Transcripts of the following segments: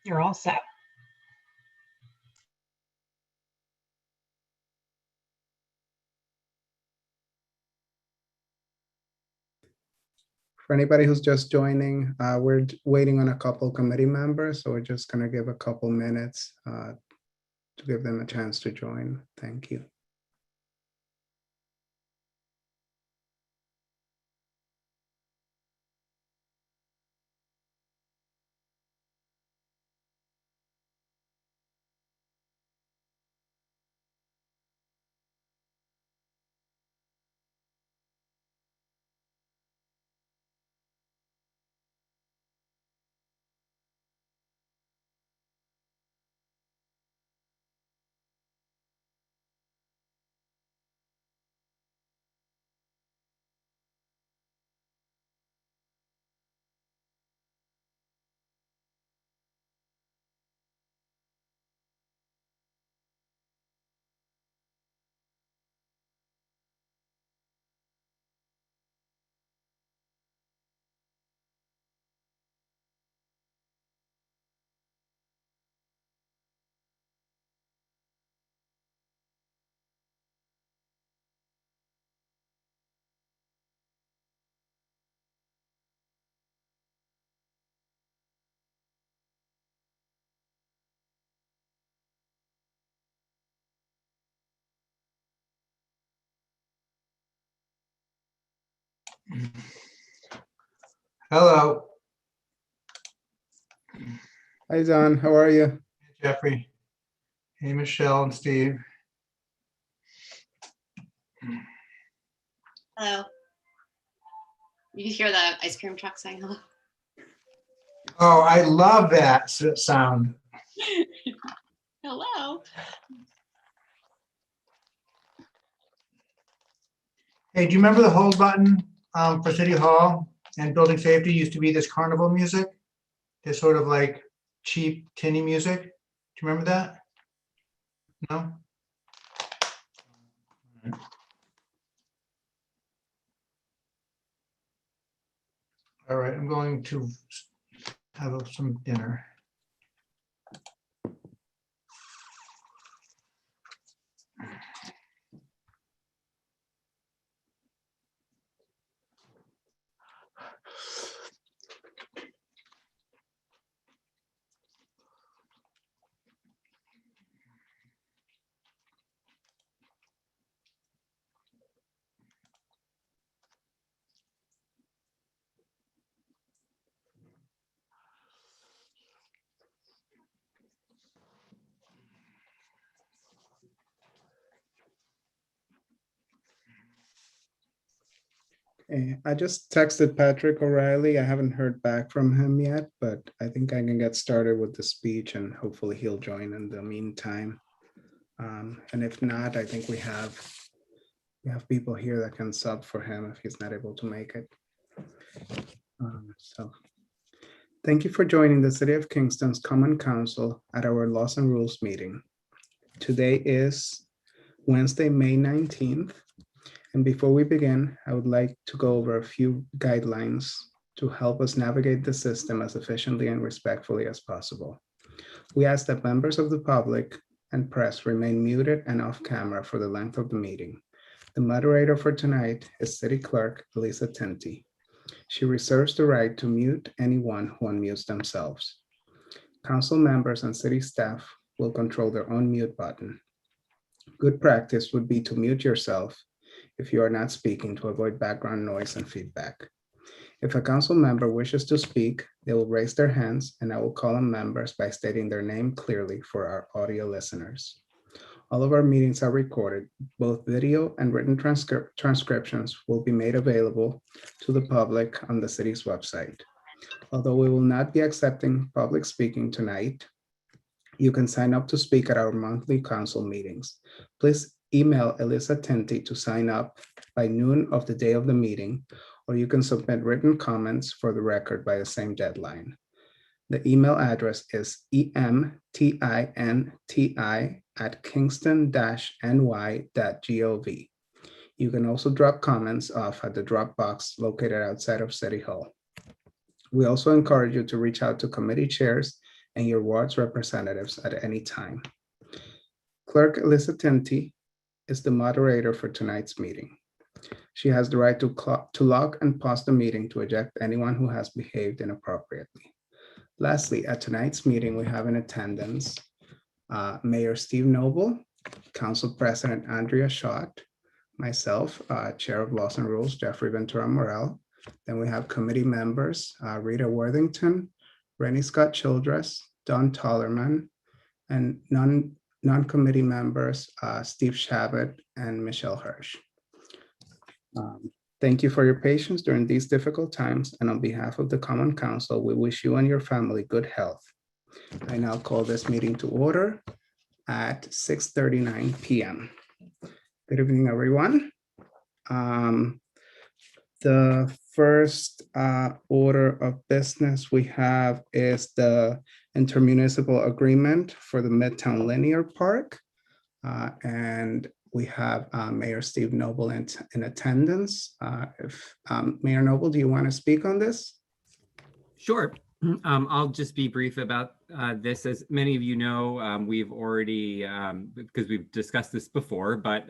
You're all set. For anybody who's just joining, we're waiting on a couple committee members, so we're just going to give a couple minutes to give them a chance to join. Thank you. Hello. Hi, Don. How are you? Hey, Jeffrey. Hey, Michelle and Steve. Hello. You can hear the ice cream truck saying hello. Oh, I love that sound. Hello. Hey, do you remember the hold button for City Hall and building safety used to be this carnival music? This sort of like cheap tinny music. Do you remember that? No? All right, I'm going to have some dinner. I just texted Patrick O'Reilly. I haven't heard back from him yet, but I think I can get started with the speech and hopefully he'll join in the meantime. And if not, I think we have people here that can sub for him if he's not able to make it. So thank you for joining the City of Kingston's Common Council at our Laws and Rules meeting. Today is Wednesday, May 19th. And before we begin, I would like to go over a few guidelines to help us navigate the system as efficiently and respectfully as possible. We ask that members of the public and press remain muted and off camera for the length of the meeting. The moderator for tonight is City Clerk Elisa Tinti. She reserves the right to mute anyone who unmutes themselves. Council members and city staff will control their own mute button. Good practice would be to mute yourself if you are not speaking to avoid background noise and feedback. If a council member wishes to speak, they will raise their hands and I will call on members by stating their name clearly for our audio listeners. All of our meetings are recorded. Both video and written transcriptions will be made available to the public on the city's website. Although we will not be accepting public speaking tonight, you can sign up to speak at our monthly council meetings. Please email Elisa Tinti to sign up by noon of the day of the meeting, or you can submit written comments for the record by the same deadline. The email address is emtinti@kingston-ny.gov. You can also drop comments off at the drop box located outside of City Hall. We also encourage you to reach out to committee chairs and your ward's representatives at any time. Clerk Alyssa Tinty is the moderator for tonight's meeting. She has the right to log and pause the meeting to eject anyone who has behaved inappropriately. Lastly, at tonight's meeting, we have in attendance Mayor Steve Noble, Council President Andrea Schott, myself, Chair of Laws and Rules, Jeffrey Ventura Morel. Then we have committee members, Rita Worthington, Rennie Scott Childress, Don Tollerman, and non-committee members, Steve Shabbat and Michelle Hirsch. Thank you for your patience during these difficult times, and on behalf of the Common Council, we wish you and your family good health. I now call this meeting to order at 6:39 p.m. Good evening, everyone. The first order of business we have is the Inter-Municipal agreement for the Midtown Linear Park. And we have Mayor Steve Noble in attendance. Mayor Noble, do you want to speak on this? Sure. I'll just be brief about this. As many of you know, we've already, because we've discussed this before, but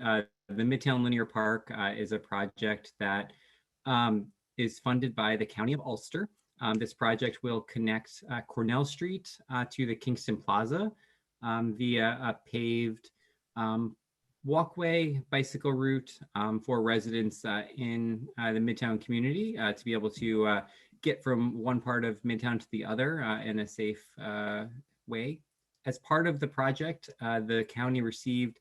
the Midtown Linear Park is a project that is funded by the County of Ulster. This project will connect Cornell Street to the Kingston Plaza via a paved walkway, bicycle route for residents in the Midtown community to be able to get from one part of Midtown to the other in a safe way. As part of the project, the county received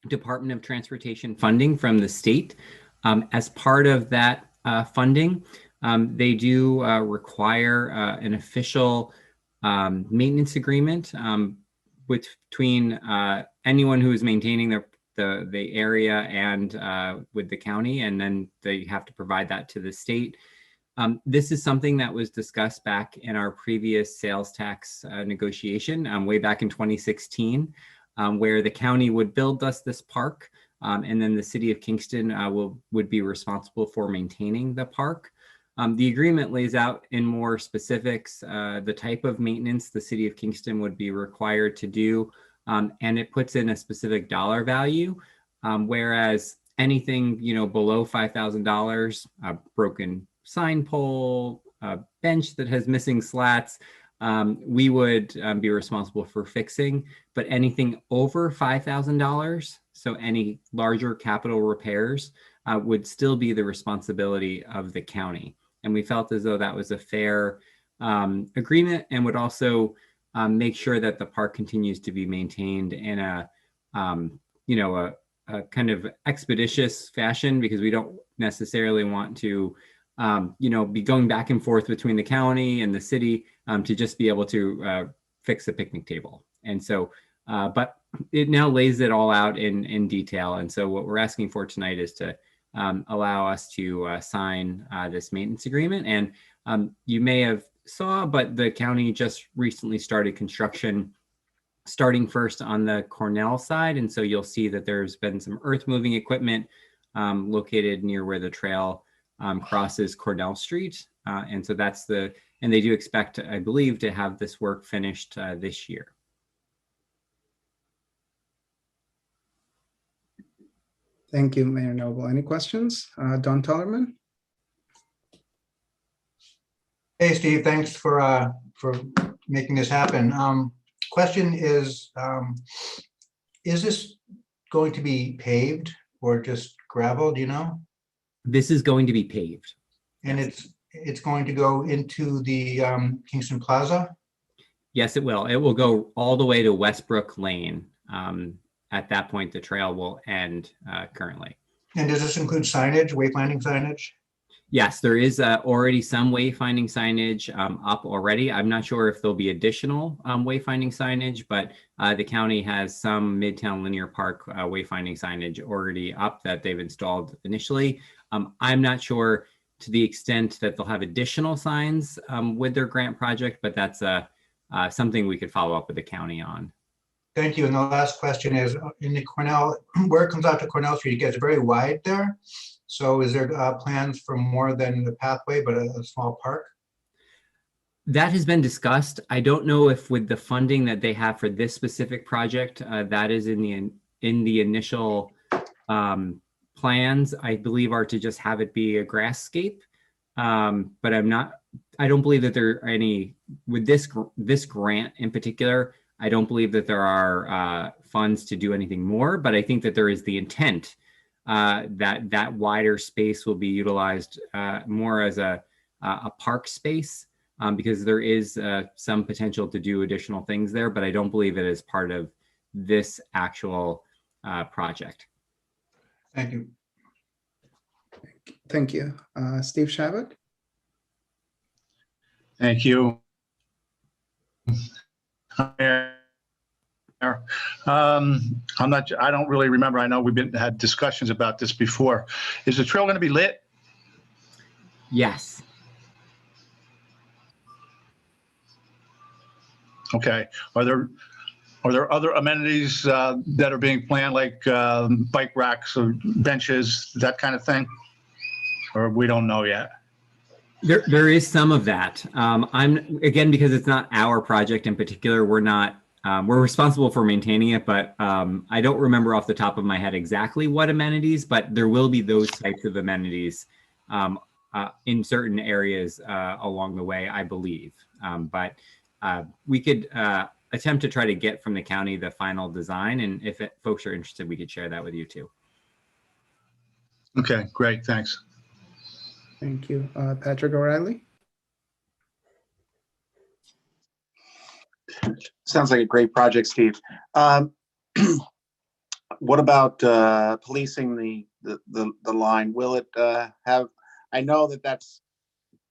Department of Transportation funding from the state. As part of that funding, they do require an official maintenance agreement between anyone who is maintaining the area and with the county, and then they have to provide that to the state. This is something that was discussed back in our previous sales tax negotiation way back in 2016, where the county would build us this park, and then the city of Kingston would be responsible for maintaining the park. The agreement lays out in more specifics the type of maintenance the city of Kingston would be required to do, and it puts in a specific dollar value, whereas anything below $5,000, a broken sign pole, a bench that has missing slats, we would be responsible for fixing. But anything over $5,000, so any larger capital repairs, would still be the responsibility of the county. And we felt as though that was a fair agreement, and would also make sure that the park continues to be maintained in a kind of expeditious fashion, because we don't necessarily want to be going back and forth between the county and the city to just be able to fix a picnic table. And so, but it now lays it all out in detail. And so what we're asking for tonight is to allow us to sign this maintenance agreement. And you may have saw, but the county just recently started construction, starting first on the Cornell side. And so you'll see that there's been some earth moving equipment located near where the trail crosses Cornell Street. And so and they do expect, I believe, to have this work finished this year. Thank you, Mayor Noble. Any questions? Don Tollerman? Hey, Steve, thanks for making this happen. Question is this going to be paved or just gravel? Do you know? This is going to be paved. And it's going to go into the Kingston Plaza? Yes, it will. It will go all the way to Westbrook Lane. At that point, the trail will end currently. And does this include signage, wayfinding signage? Yes, there is already some wayfinding signage up already. I'm not sure if there'll be additional wayfinding signage, but the county has some Midtown Linear Park wayfinding signage already up that they've installed initially. I'm not sure to the extent that they'll have additional signs with their grant project, but that's something we could follow up with the county on. Thank you. And the last question is, in the Cornell, where it comes out to Cornell Street, it gets very wide there. So is there plans for more than the pathway, but a small park? That has been discussed. I don't know if with the funding that they have for this specific project, that is in the initial plans, I believe, are to just have it be a grasscape. But I don't believe that there are any, with this grant in particular, I don't believe that there are funds to do anything more, but I think that there is the intent that wider space will be utilized more as a park space, because there is some potential to do additional things there, but I don't believe it is part of this actual project. Thank you. Thank you. Steve Shabbat? Thank you. I don't really remember. I know we've had discussions about this before. Is the trail going to be lit? Yes. Okay. Are there other amenities that are being planned, like bike racks or benches, that kind of thing? Or we don't know yet? There is some of that. Again, because it's not our project in particular, we're responsible for maintaining it, but I don't remember off the top of my head exactly what amenities, but there will be those types of amenities in certain areas along the way, I believe. But we could attempt to try to get from the county the final design, and if folks are interested, we could share that with you too. Okay, great, thanks. Thank you. Patrick O'Reilly? Sounds like a great project, Steve. What about policing the line? Will it have? I know that's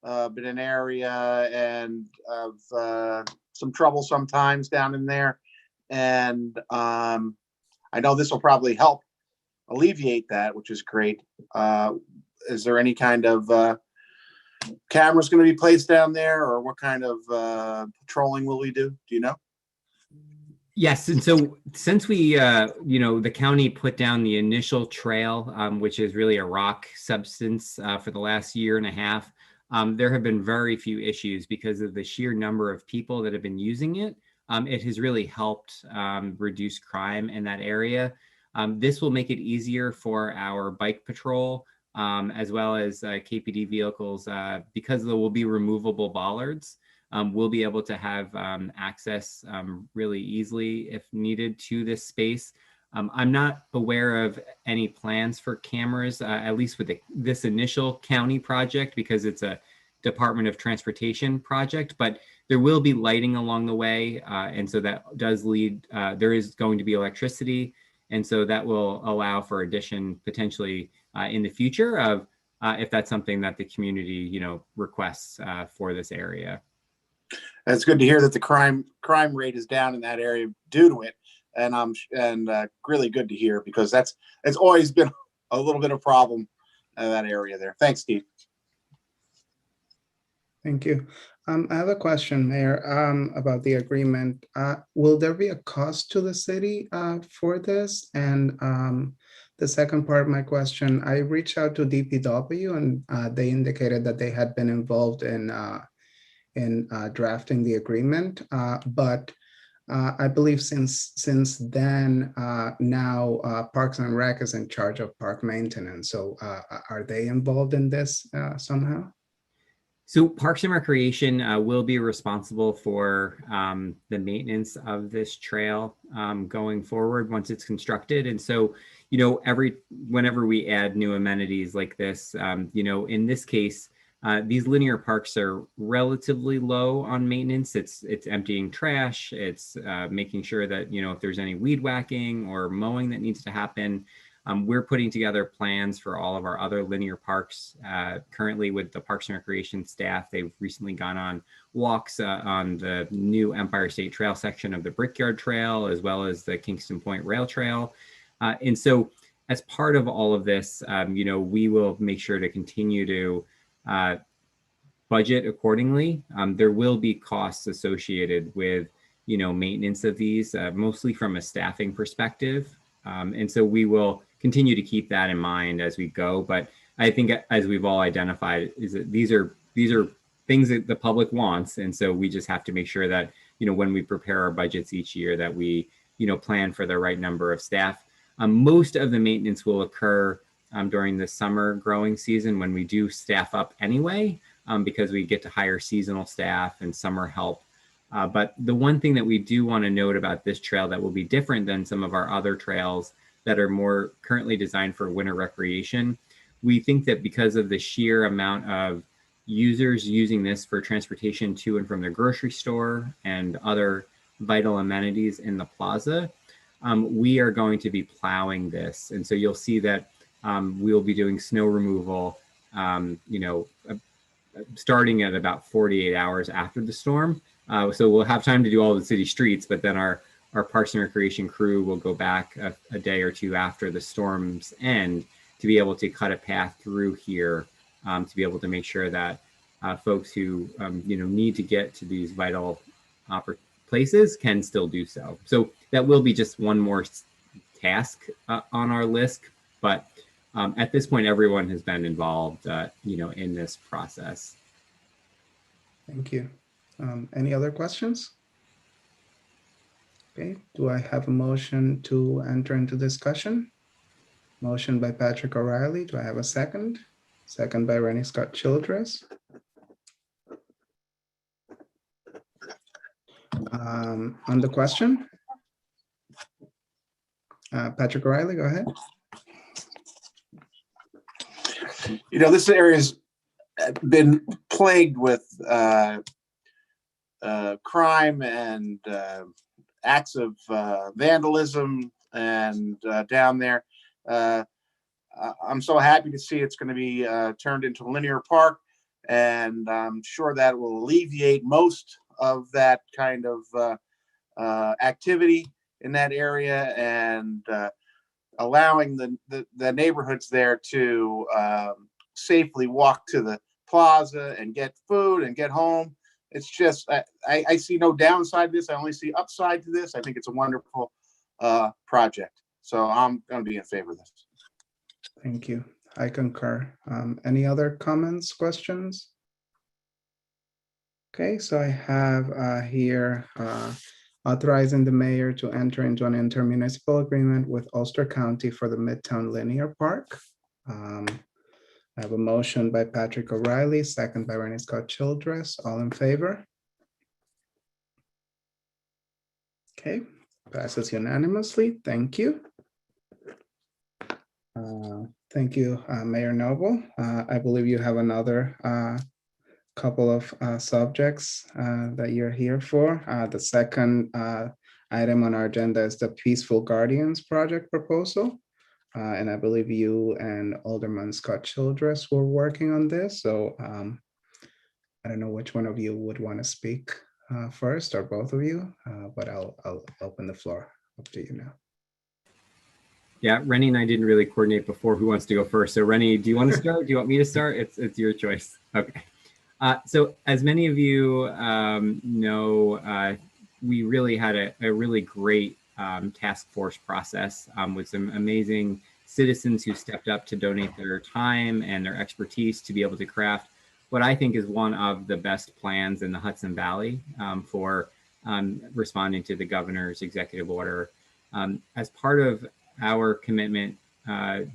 been an area and of some trouble sometimes down in there, and I know this will probably help alleviate that, which is great. Is there any kind of cameras going to be placed down there, or what kind of patrolling will we do? Do you know? Yes, and so since we, the county put down the initial trail, which is really a rock substance for the last year and a half, there have been very few issues because of the sheer number of people that have been using it. It has really helped reduce crime in that area. This will make it easier for our bike patrol, as well as KPD vehicles, because there will be removable bollards. We'll be able to have access really easily if needed to this space. I'm not aware of any plans for cameras, at least with this initial county project, because it's a Department of Transportation project, but there will be lighting along the way. And so that does lead, there is going to be electricity. And so that will allow for addition potentially in the future of if that's something that the community, requests for this area. It's good to hear that the crime rate is down in that area due to it, and really good to hear, because it's always been a little bit of a problem in that area there. Thanks, Steve. Thank you. I have a question, Mayor, about the agreement. Will there be a cost to the city for this? And the second part of my question, I reached out to DPW, and they indicated that they had been involved in drafting the agreement, but I believe since then, now Parks and Rec is in charge of park maintenance. So are they involved in this somehow? So Parks and Recreation will be responsible for the maintenance of this trail going forward once it's constructed. And so, whenever we add new amenities like this, in this case, these linear parks are relatively low on maintenance. It's emptying trash. It's making sure that, if there's any weed whacking or mowing that needs to happen. We're putting together plans for all of our other linear parks currently with the Parks and Recreation staff. They've recently gone on walks on the new Empire State Trail section of the Brickyard Trail, as well as the Kingston Point Rail Trail. And so as part of all of this, we will make sure to continue to budget accordingly. There will be costs associated with, maintenance of these, mostly from a staffing perspective. And so we will continue to keep that in mind as we go. But I think, as we've all identified, is that these are things that the public wants. And so we just have to make sure that, when we prepare our budgets each year, that we, plan for the right number of staff. Most of the maintenance will occur during the summer growing season when we do staff up anyway, because we get to hire seasonal staff and summer help. But the one thing that we do want to note about this trail that will be different than some of our other trails that are more currently designed for winter recreation, we think that because of the sheer amount of users using this for transportation to and from their grocery store and other vital amenities in the plaza, we are going to be plowing this. And so you'll see that we'll be doing snow removal, starting at about 48 hours after the storm. So we'll have time to do all the city streets, but then our Parks and Recreation crew will go back a day or two after the storm's end to be able to cut a path through here, to be able to make sure that folks who need to get to these vital places can still do so. So that will be just one more task on our list, but at this point, everyone has been involved, in this process. Thank you. Any other questions? Okay, do I have a motion to enter into discussion? Motion by Patrick O'Reilly. Do I have a second? Second by Rennie Scott Childress. On the question? Patrick O'Reilly, go ahead. This area's been plagued with crime and acts of vandalism and down there. I'm so happy to see it's going to be turned into a linear park, and I'm sure that will alleviate most of that kind of activity in that area, and allowing the neighborhoods there to safely walk to the plaza and get food and get home. It's just, I see no downside to this. I only see upside to this. I think it's a wonderful project. So I'm going to be in favor of this. Thank you. I concur. Any other comments, questions? Okay, so I have here authorizing the mayor to enter into an intermunicipal agreement with Ulster County for the Midtown Linear Park. I have a motion by Patrick O'Reilly, second by Rennie Scott Childress. All in favor? Okay, passes unanimously. Thank you. Thank you, Mayor Noble. I believe you have another couple of subjects that you're here for. The second item on our agenda is the Peaceful Guardians project proposal. And I believe you and Alderman Scott Childress were working on this. So I don't know which one of you would want to speak first, or both of you, but I'll open the floor up to you now. Yeah, Rennie and I didn't really coordinate before who wants to go first. So Rennie, do you want to start? Do you want me to start? It's your choice. Okay. So as many of you know, we really had a really great task force process with some amazing citizens who stepped up to donate their time and their expertise to be able to craft what I think is one of the best plans in the Hudson Valley for responding to the governor's executive order. As part of our commitment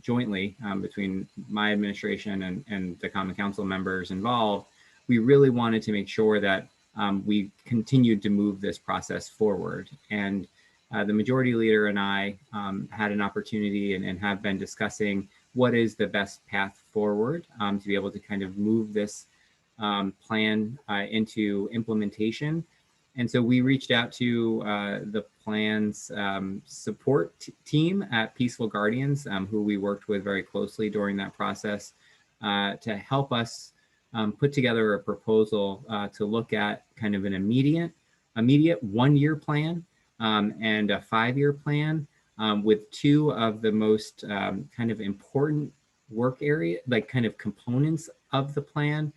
jointly between my administration and the Common Council members involved, we really wanted to make sure that we continued to move this process forward. And the majority leader and I had an opportunity and have been discussing what is the best path forward to be able to kind of move this plan into implementation. And so we reached out to the plan's support team at Peaceful Guardians, who we worked with very closely during that process, to help us put together a proposal to look at kind of an immediate 1-year plan and a 5-year plan with two of the most kind of important work area, like kind of components of the plan.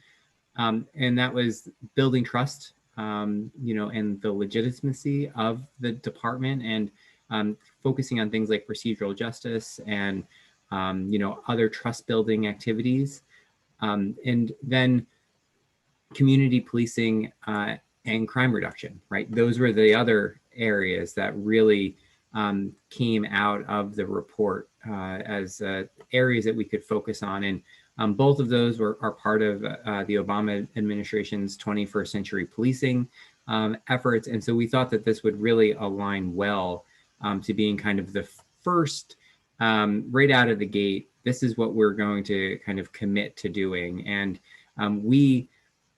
And that was building trust, and the legitimacy of the department, and focusing on things like procedural justice and, other trust building activities. And then community policing and crime reduction, right? Those were the other areas that really came out of the report as areas that we could focus on. And both of those are part of the Obama administration's 21st century policing efforts. And so we thought that this would really align well to being kind of the first, right out of the gate, this is what we're going to kind of commit to doing. And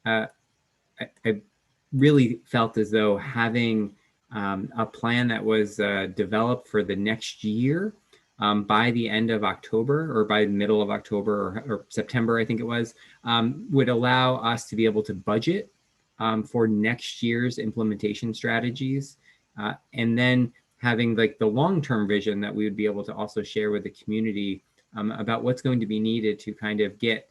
I really felt as though having a plan that was developed for the next year by the end of October or by the middle of October or September, I think it was, would allow us to be able to budget for next year's implementation strategies. And then having like the long-term vision that we would be able to also share with the community about what's going to be needed to kind of get,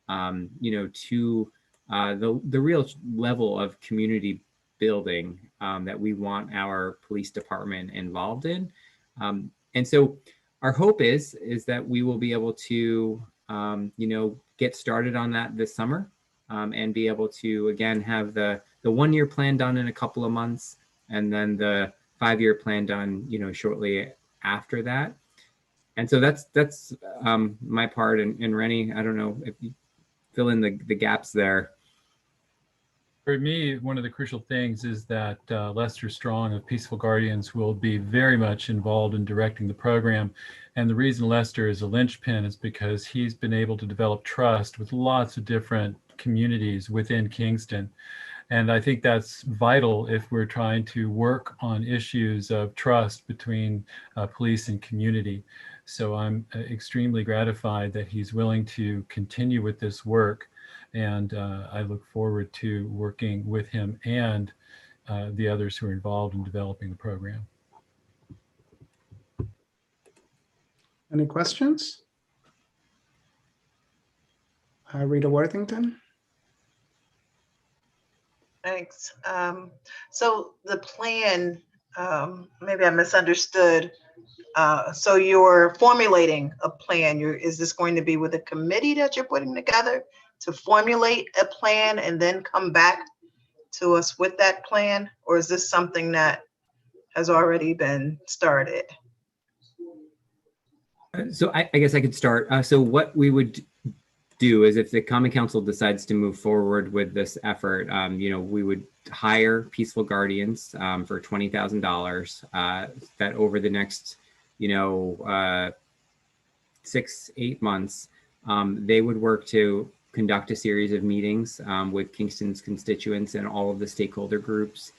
to the real level of community building that we want our police department involved in. And so our hope is that we will be able to, get started on that this summer and be able to, again, have the 1-year plan done in a couple of months and then the 5-year plan done, shortly after that. And so that's my part. And Rennie, I don't know if you fill in the gaps there. For me, one of the crucial things is that Lester Strong of Peaceful Guardians will be very much involved in directing the program. And the reason Lester is a linchpin is because he's been able to develop trust with lots of different communities within Kingston. And I think that's vital if we're trying to work on issues of trust between police and community. So I'm extremely gratified that he's willing to continue with this work. And I look forward to working with him and the others who are involved in developing the program. Any questions? Rita Worthington? Thanks. So the plan, maybe I misunderstood. So you're formulating a plan. Is this going to be with a committee that you're putting together to formulate a plan and then come back to us with that plan? Or is this something that has already been started? So I guess I could start. So what we would do is if the Common Council decides to move forward with this effort, we would hire Peaceful Guardians for $20,000 that over the next, 6-8 months, they would work to conduct a series of meetings with Kingston's constituents and all of the stakeholder groups.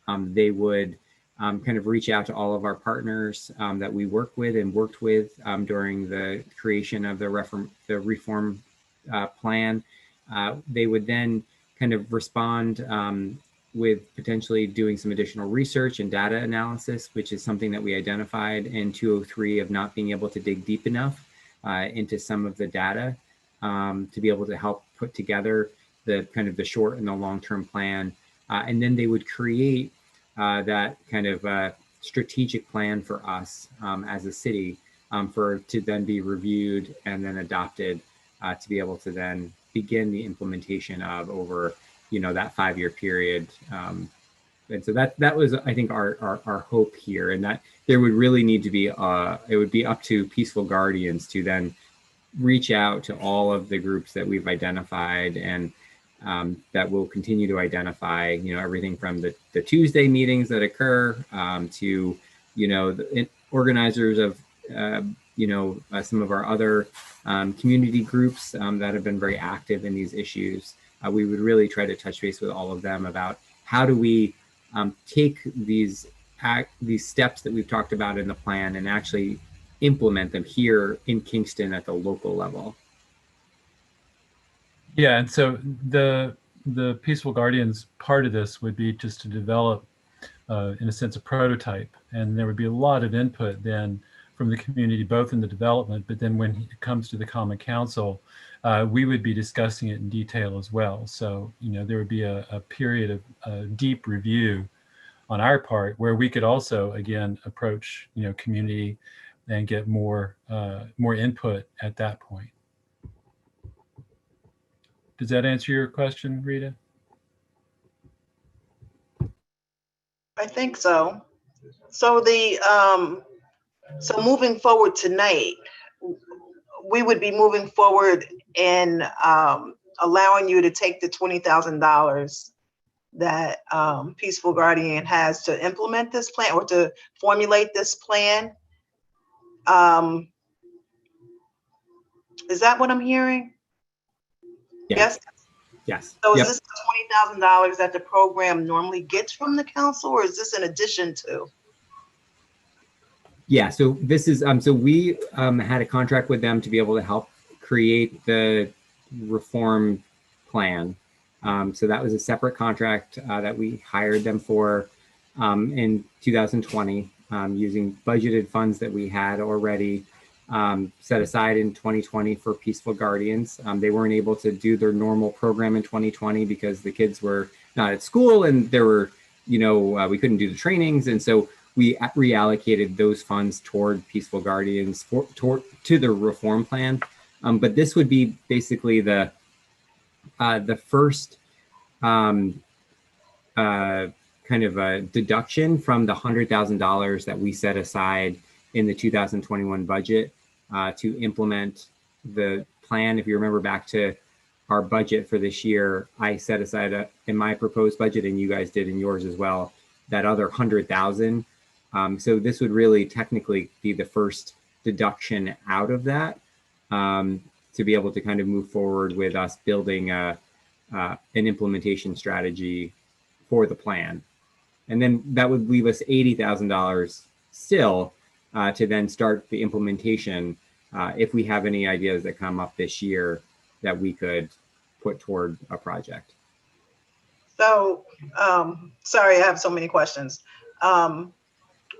They would kind of reach out to all of our partners that we work with and worked with during the creation of the reform plan. They would then kind of respond with potentially doing some additional research and data analysis, which is something that we identified in 203 of not being able to dig deep enough into some of the data to be able to help put together the kind of the short and the long-term plan. And then they would create that kind of strategic plan for us as a city to then be reviewed and then adopted to be able to then begin the implementation of over, that 5-year period. And so that was, I think, our hope here, and that there would really need to be, it would be up to Peaceful Guardians to then reach out to all of the groups that we've identified and that will continue to identify, everything from the Tuesday meetings that occur to, the organizers of, some of our other community groups that have been very active in these issues. We would really try to touch base with all of them about how do we take these steps that we've talked about in the plan and actually implement them here in Kingston at the local level. Yeah, and so the Peaceful Guardians part of this would be just to develop, in a sense, a prototype, and there would be a lot of input then from the community, both in the development, but then when it comes to the Common Council, we would be discussing it in detail as well. So, there would be a period of deep review on our part where we could also, again, approach, community and get more input at that point. Does that answer your question, Rita? think so. So so moving forward tonight, we would be moving forward in allowing you to take the $20,000 that Peaceful Guardian has to implement this plan or to formulate this plan. Is that what I'm hearing? Yes. Yes. So is Yep. this the $20,000 that the program normally gets from the council, or is this in addition to? Yeah, so this is, so we had a contract with them to be able to help create the reform plan. So that was a separate contract that we hired them for in 2020 using budgeted funds that we had already set aside in 2020 for Peaceful Guardians. They weren't able to do their normal program in 2020 because the kids were not at school and there were, we couldn't do the trainings. And so we reallocated those funds toward Peaceful Guardians to the reform plan. But this would be basically the first kind of a deduction from the $100,000 that we set aside in the 2021 budget to implement the plan. If you remember back to our budget for this year, I set aside in my proposed budget, and you guys did in yours as well, that other $100,000. So this would really technically be the first deduction out of that to be able to kind of move forward with us building an implementation strategy for the plan. And then that would leave us $80,000 still to then start the implementation if we have any ideas that come up this year that we could put toward a project. So, sorry, I have so many questions.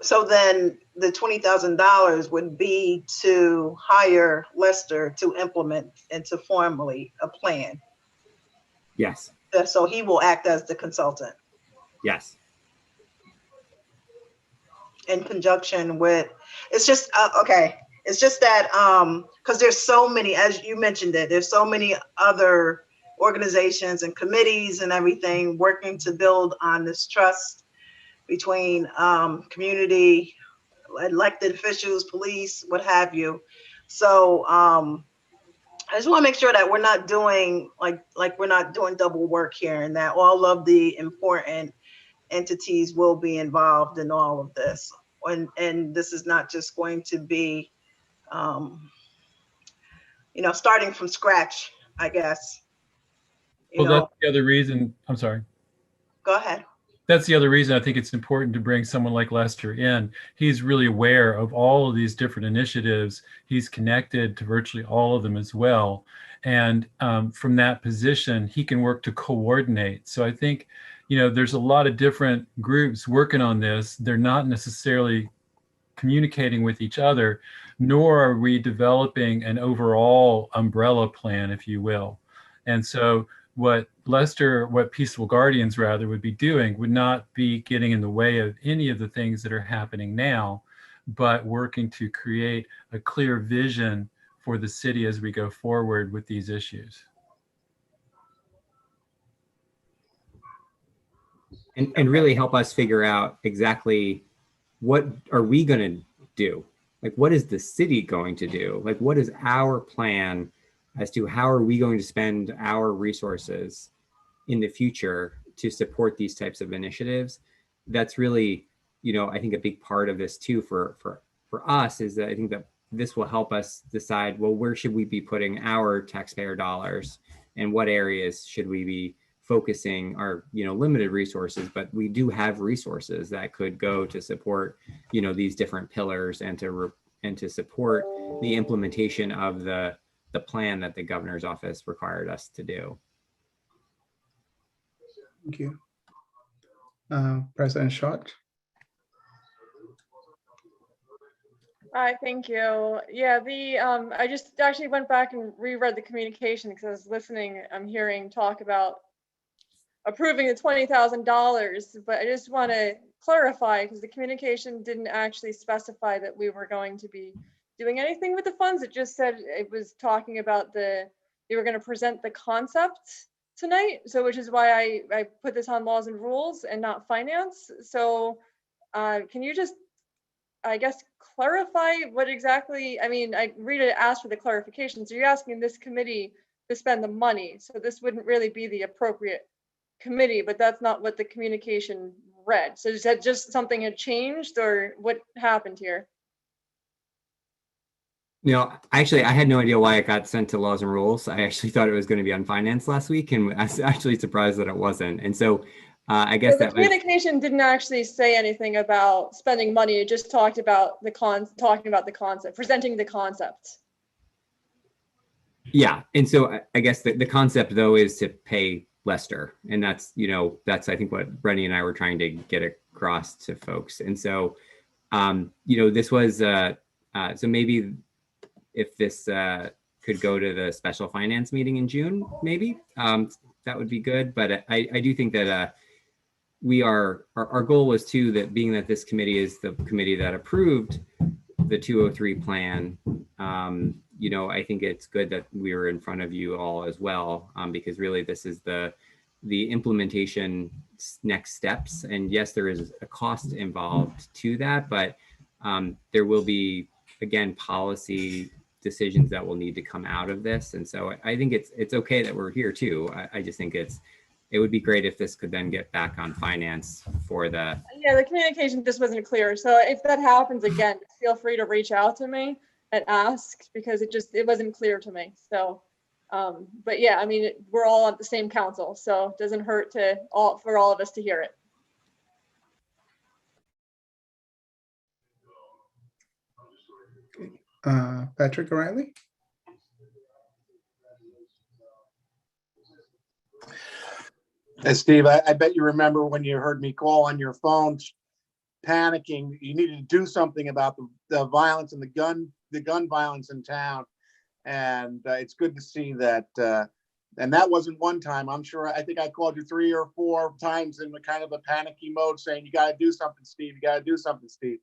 So then the $20,000 would be to hire Lester to implement and to formulate a plan. Yes. So he will act as the consultant. Yes. In conjunction with, it's just, okay. It's just that, because there's so many, as you mentioned it, there's so many other organizations and committees and everything working to build on this trust between community, elected officials, police, what have you. So I just want to make sure that we're not doing like we're not doing double work here, and that all of the important entities will be involved in all of this. And this is not just going to be, starting from scratch, I guess. Well, that's the other reason. I'm sorry. Go ahead. That's the other reason I think it's important to bring someone like Lester in. He's really aware of all of these different initiatives. He's connected to virtually all of them as well. And from that position, he can work to coordinate. So I think, there's a lot of different groups working on this. They're not necessarily communicating with each other, nor are we developing an overall umbrella plan, if you will. And so what Peaceful Guardians rather would be doing would not be getting in the way of any of the things that are happening now, but working to create a clear vision for the city as we go forward with these issues. And really help us figure out exactly what are we going to do? Like, what is the city going to do? Like, what is our plan as to how are we going to spend our resources in the future to support these types of initiatives? That's really, I think a big part of this too for us is that I think that this will help us decide, well, where should we be putting our taxpayer dollars and what areas should we be focusing our, limited resources, but we do have resources that could go to support, these different pillars and to support the implementation of the plan that the governor's office required us to do. Thank you. President Schott. Hi, thank you. Yeah, I just actually went back and reread the communication because I was listening. I'm hearing talk about approving the $20,000, but I just want to clarify because the communication didn't actually specify that we were going to be doing anything with the funds. It just said it was talking about they were going to present the concept tonight. So which is why I put this on laws and rules and not finance. So Can you just, I guess, clarify what exactly, I mean, Rita asked for the clarification. So you're asking this committee to spend the money. So this wouldn't really be the appropriate committee, but that's not what the communication read. So is that just something had changed, or what happened here? You know, actually, I had no idea why it got sent to Laws and Rules. I actually thought it was going to be on finance last week, and I was actually surprised that it wasn't. And so I guess So the that was, communication didn't actually say anything about spending money. It just talked about the talking about the concept, presenting the concept. yeah. And so I guess the concept, though, is to pay Lester. And that's, you know, that's, I think, what Brenny and I were trying to get across to folks. And so, you know, this was, so maybe if this could go to the special finance meeting in June, maybe that would be good. But I do think that we are, our goal was too, that being that this committee is the committee that approved the 203 plan, you know, I think it's good that we were in front of you all as well, because really this is the implementation next steps. And yes, there is a cost involved to that, but there will be, again, policy decisions that will need to come out of this. And so I think it's okay that we're here too. I just think it would be great if this could then get back on finance for the. Yeah, the communication just wasn't clear. So if that happens again, feel free to reach out to me and ask, because it wasn't clear to me. So, but yeah, I mean, we're all on the same council, so it doesn't hurt for all of us to hear it. Patrick O'Reilly? And Steve, I bet you remember when you heard me call on your phone, panicking. You needed to do something about the violence and the gun violence in town. And it's good to see that. And that wasn't one time. I'm sure. I think I called you 3 or 4 times in kind of a panicky mode, saying, "You got to do something, Steve. You got to do something, Steve."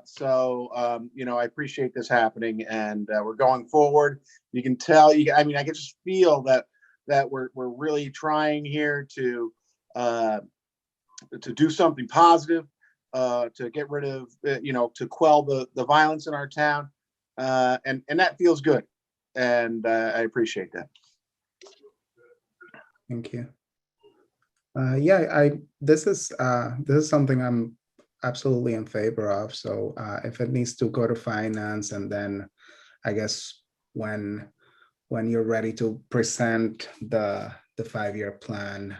So you know, I appreciate this happening, and we're going forward. You can tell. I mean, I can just feel that we're really trying here to do something positive, to get rid of, you know, to quell the violence in our town, and that feels good, and I appreciate that. Thank you. Yeah, this is something I'm absolutely in favor of. So if it needs to go to finance, and then I guess when you're ready to present the 5-year plan,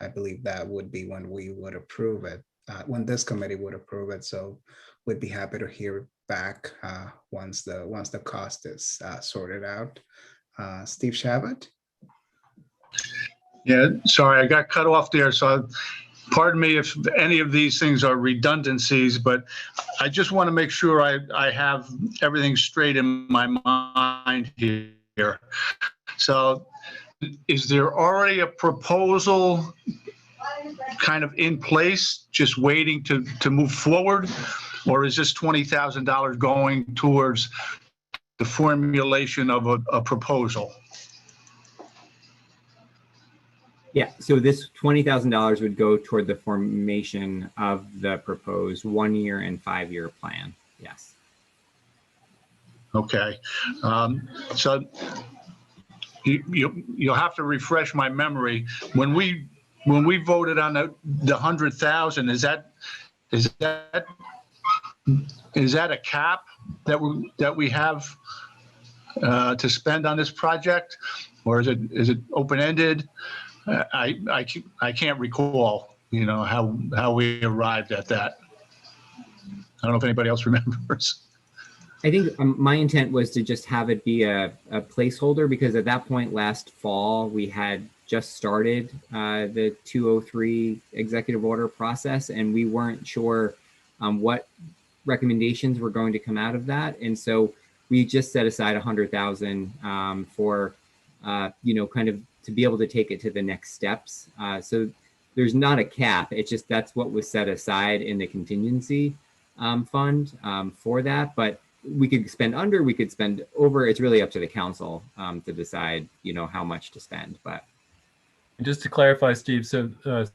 I believe that would be when we would approve it, when this committee would approve it. So we'd be happy to hear back once the cost is sorted out. Steve Shabbat? Yeah, sorry, I got cut off there. So pardon me if any of these things are redundancies, but I just want to make sure I have everything straight in my mind here. So is there already a proposal kind of in place, just waiting to move forward? Or is this $20,000 going towards the formulation of a proposal? Yeah, so this $20,000 would go toward the formation of the proposed 1-year and 5-year plan. Yes. Okay. So you'll have to refresh my memory. When we voted on the 100,000, is that a cap that we have to spend on this project, or is it open-ended? I can't recall, you know, how we arrived at that. I don't know if anybody else remembers. I think my intent was to just have it be a placeholder, because at that point last fall, we had just started the 203 executive order process, and we weren't sure what recommendations were going to come out of that. And so we just set aside 100,000 for, you know, kind of to be able to take it to the next steps. So there's not a cap. It's just that's what was set aside in the contingency fund for that. But we could spend under, we could spend over. It's really up to the council to decide, you know, how much to spend. But Just to clarify, Steve, so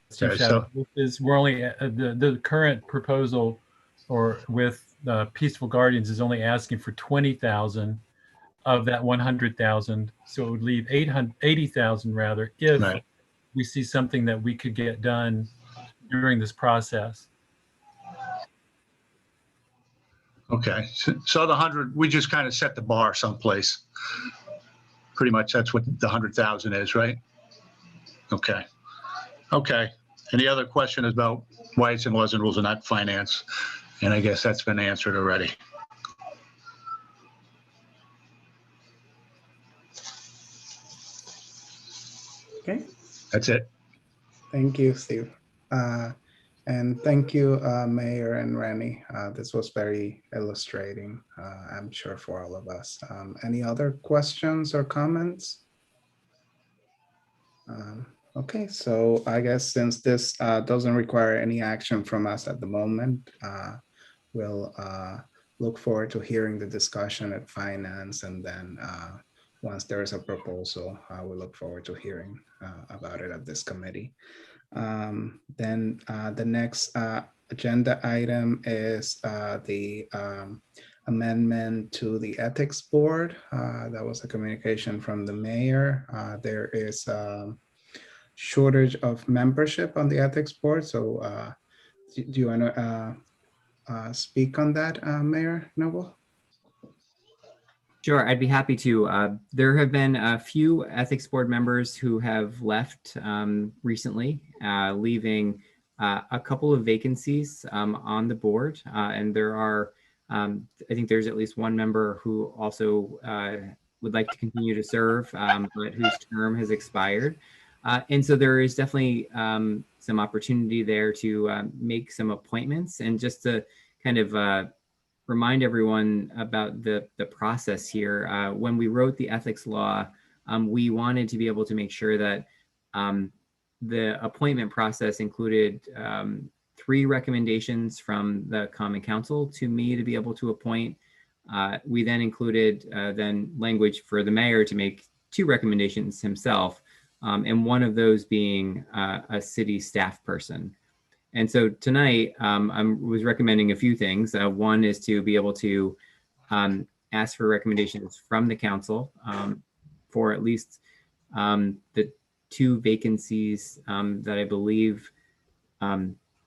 Steve Okay, Shadow, we're only the current proposal or with Peaceful Guardians is only asking for 20,000 of that 100,000. So it would leave 80,000 rather, if right. we see something that we could get done during this process. Okay, so the 100, we just kind of set the bar someplace. Pretty much that's what the 100,000 is, right? Okay. Okay. Any other question about why it's in laws and rules and not finance? And I guess that's been answered already. Okay, That's it. thank you, Steve. And thank you, Mayor and Rennie. This was very illustrating, I'm sure, for all of us. Any other questions or comments? Okay, so I guess since this doesn't require any action from us at the moment, we'll look forward to hearing the discussion at finance, and then once there is a proposal, we look forward to hearing about it at this committee. Then the next agenda item is the amendment to the ethics board. That was a communication from the mayor. There is a shortage of membership on the ethics board. So do you want to speak on that, Mayor Noble? Sure, I'd be happy to. There have been a few ethics board members who have left recently, leaving a couple of vacancies on the board. And there are, I think there's at least one member who also would like to continue to serve, but whose term has expired. And so there is definitely some opportunity there to make some appointments, and just to kind of remind everyone about the process here. When we wrote the ethics law, we wanted to be able to make sure that the appointment process included 3 recommendations from the Common Council to me to be able to appoint. We then included then language for the mayor to make 2 recommendations himself, and one of those being a city staff person. And so tonight, I was recommending a few things. One is to be able to ask for recommendations from the council for at least the 2 vacancies that I believe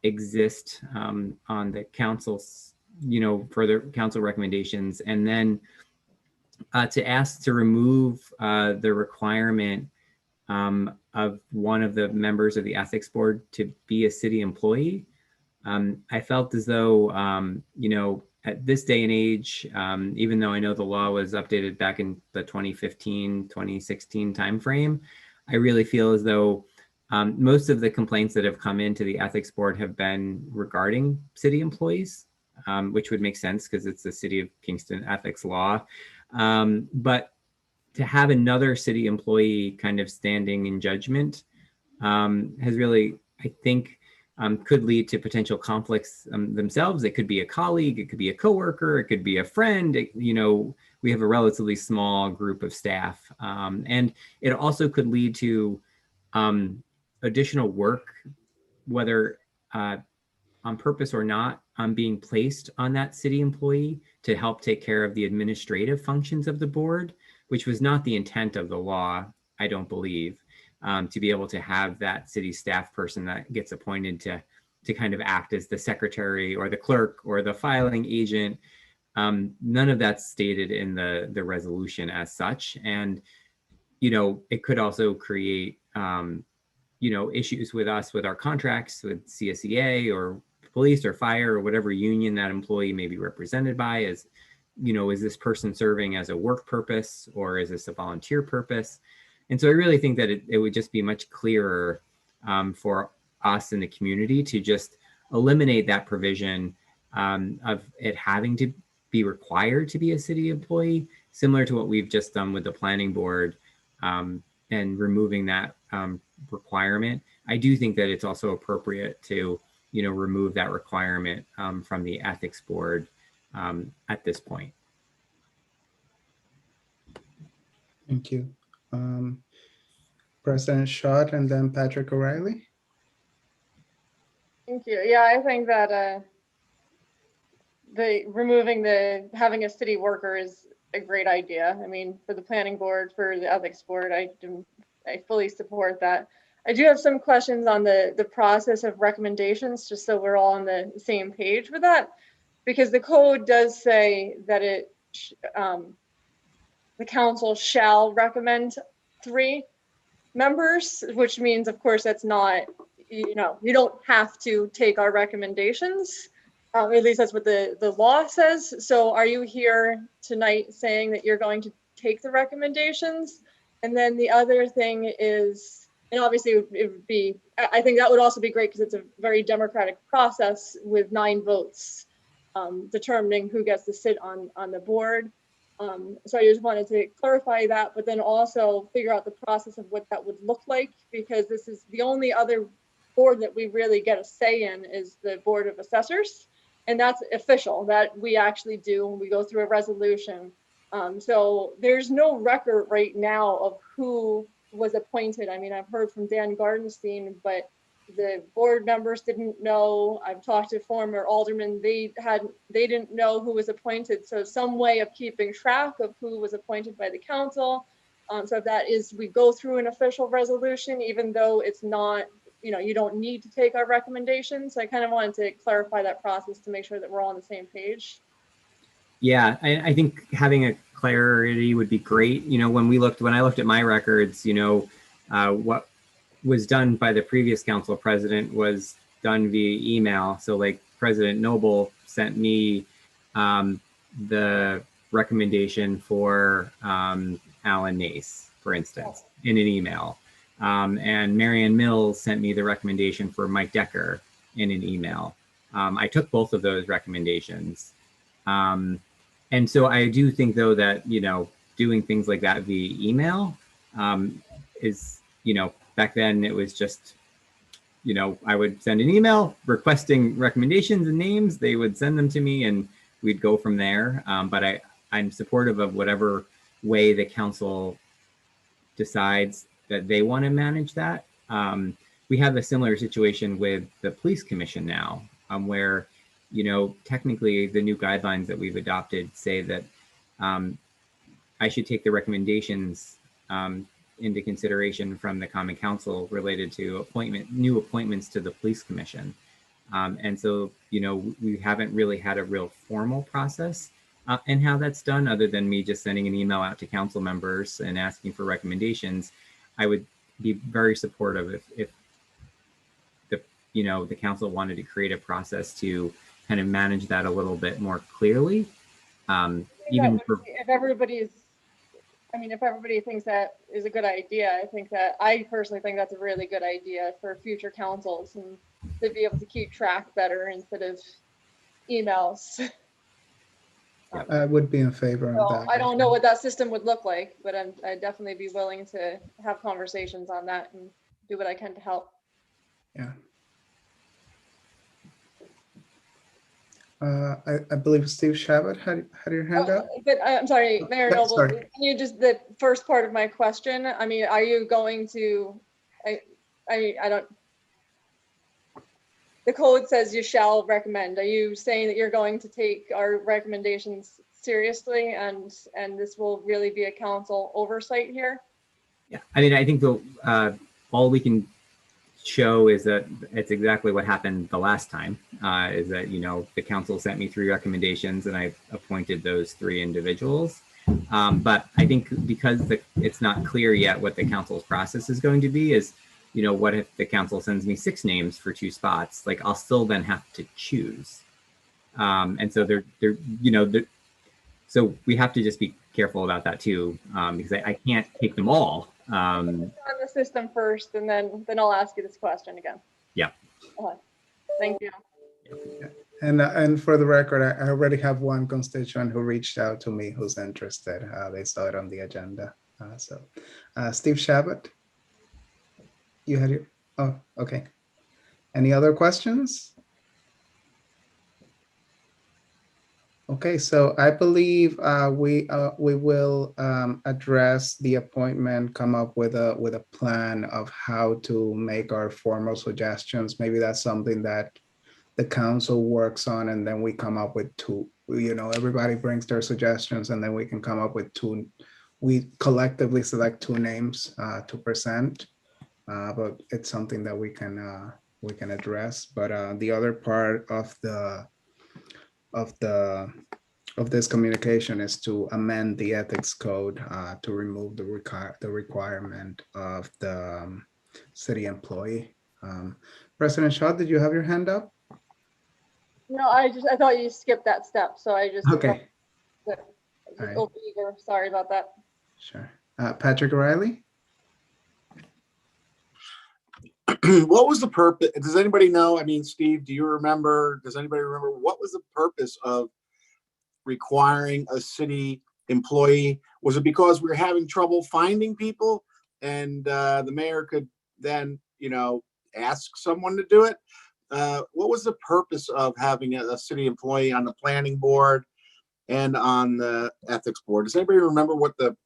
exist on the council's, for the council recommendations. And then to ask to remove the requirement of one of the members of the ethics board to be a city employee. I felt as though, at this day and age, even though I know the law was updated back in the 2015, 2016 timeframe, I really feel as though most of the complaints that have come into the ethics board have been regarding city employees, which would make sense because it's the City of Kingston ethics law. But to have another city employee kind of standing in judgment has really, I think, could lead to potential conflicts themselves. It could be a colleague, it could be a coworker, it could be a friend. We have a relatively small group of staff. And it also could lead to additional work, whether on purpose or not, being placed on that city employee to help take care of the administrative functions of the board, which was not the intent of the law, I don't believe, to be able to have that city staff person that gets appointed to kind of act as the secretary or the clerk or the filing agent. None of that's stated in the resolution as such. And, it could also create, issues with us, with our contracts with CSEA or police or fire or whatever union that employee may be represented by. Is this person serving as a work purpose or is this a volunteer purpose? And so I really think that it would just be much clearer for us in the community to just eliminate that provision of it having to be required to be a city employee, similar to what we've just done with the planning board, and removing that requirement. I do think that it's also appropriate to, remove that requirement from the ethics board at this point. Thank you. President Schott and then Patrick O'Reilly. Thank you. Yeah, I think that having a city worker is a great idea. I mean, for the planning board, for the ethics board, I fully support that. I do have some questions on the process of recommendations, just so we're all on the same page with that, because the code does say that the council shall recommend 3 members, which means, of course, that's not, you don't have to take our recommendations. At least that's what the law says. So are you here tonight saying that you're going to take the recommendations? And then the other thing is, and obviously it would be, I think that would also be great because it's a very democratic process with 9 votes determining who gets to sit on the board. So I just wanted to clarify that, but then also figure out the process of what that would look like, because this is the only other board that we really get a say in is the Board of Assessors. And that's official, that we actually do when we go through a resolution. So there's no record right now of who was appointed. I mean, I've heard from Dan Gardenstein, but the board members didn't know. I've talked to former aldermen, they didn't know who was appointed. So some way of keeping track of who was appointed by the council. So if that is, we go through an official resolution, even though it's not, you don't need to take our recommendations. I kind of wanted to clarify that process to make sure that we're all on the same page. Yeah, I think having a clarity would be great. When I looked at my records, what was done by the previous council president was done via email. So like President Noble sent me the recommendation for Alan Nace, for instance, in an email. And Marianne Mills sent me the recommendation for Mike Decker in an email. I took both of those recommendations. And so I do think, though, that, doing things like that via email is, back then it was just, I would send an email requesting recommendations and names. They would send them to me and we'd go from there. But I'm supportive of whatever way the council decides that they want to manage that. We have a similar situation with the police commission now, where, technically the new guidelines that we've adopted say that I should take the recommendations into consideration from the Common Council related to new appointments to the police commission. And so, we haven't really had a real formal process and how that's done, other than me just sending an email out to council members and asking for recommendations. I would be very supportive if the council wanted to create a process to kind of manage that a little bit more clearly. If everybody thinks that is a good idea, I personally think that's a really good idea for future councils, and to be able to keep track better instead of emails. I would be in favor of that. I don't know what that system would look like, but I'd definitely be willing to have conversations on that and do what I can to help. Yeah. I believe Steve Shabbat had your hand up. But I'm sorry, Mayor Yeah, Noble, sorry. can you just, the first part of my question, I mean, are you going to, I don't, the code says you shall recommend. Are you saying that you're going to take our recommendations seriously and this will really be a council oversight here? Yeah, I mean, I think all we can show is that it's exactly what happened the last time, is that, the council sent me 3 recommendations and I appointed those 3 individuals. But I think because it's not clear yet what the council's process is going to be, is, what if the council sends me 6 names for 2 spots? Like, I'll still then have to choose. And so so we have to just be careful about that too, because I can't take them all. On the system first, and then I'll ask you this question again. Yeah. Okay. Thank you. And for the record, I already have one constituent who reached out to me who's interested. They saw it on the agenda. Steve Shabbat, you had your, oh, okay. Any other questions? Okay, so I believe we will address the appointment, come up with a plan of how to make our formal suggestions. Maybe that's something that the council works on, and then we come up with two. Everybody brings their suggestions, and then we can come up with two. We collectively select two names to present, but it's something that we can address. But the other part of this communication is to amend the ethics code to remove the requirement of the city employee. President Shaw, did you have your hand up? No, I thought you skipped that step, so I just. Okay. Just All right. eager. Sorry about that. Sure. Patrick O'Reilly? What was the purpose? Does anybody know? I mean, Steve, do you remember? Does anybody remember what was the purpose of requiring a city employee? Was it because we were having trouble finding people and the mayor could then, ask someone to do it? What was the purpose of having a city employee on the planning board and on the ethics board? Does anybody remember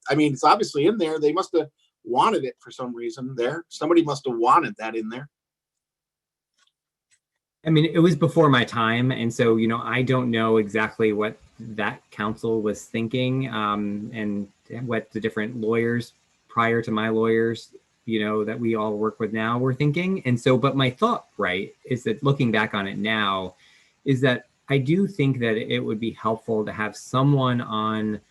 it's obviously in there. They must have wanted it for some reason there. Somebody must have wanted that in there. I mean, it was before my time. And so, I don't know exactly what that council was thinking and what the different lawyers prior to my lawyers, that we all work with now were thinking. And so, but my thought, right, is that looking back on it now, is that I do think that it would be helpful to have someone on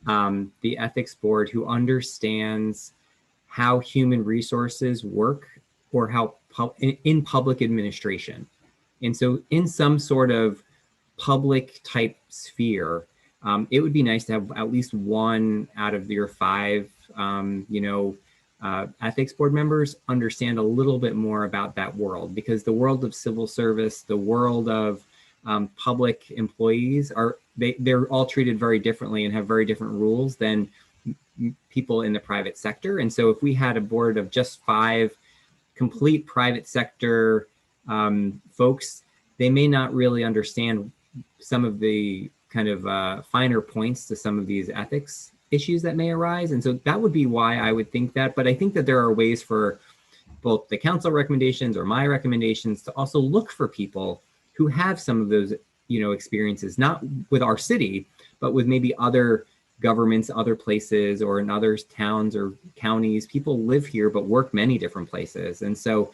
the ethics board who understands how human resources work or how in public administration. And so in some sort of public type sphere, it would be nice to have at least one out of your five, ethics board members understand a little bit more about that world, because the world of civil service, the world of public employees they're all treated very differently and have very different rules than people in the private sector. And so if we had a board of just 5 complete private sector folks, they may not really understand some of the kind of finer points to some of these ethics issues that may arise. And so that would be why I would think that. But I think that there are ways for both the council recommendations or my recommendations to also look for people who have some of those, experiences, not with our city, but with maybe other governments, other places, or in other towns or counties. People live here, but work many different places. And so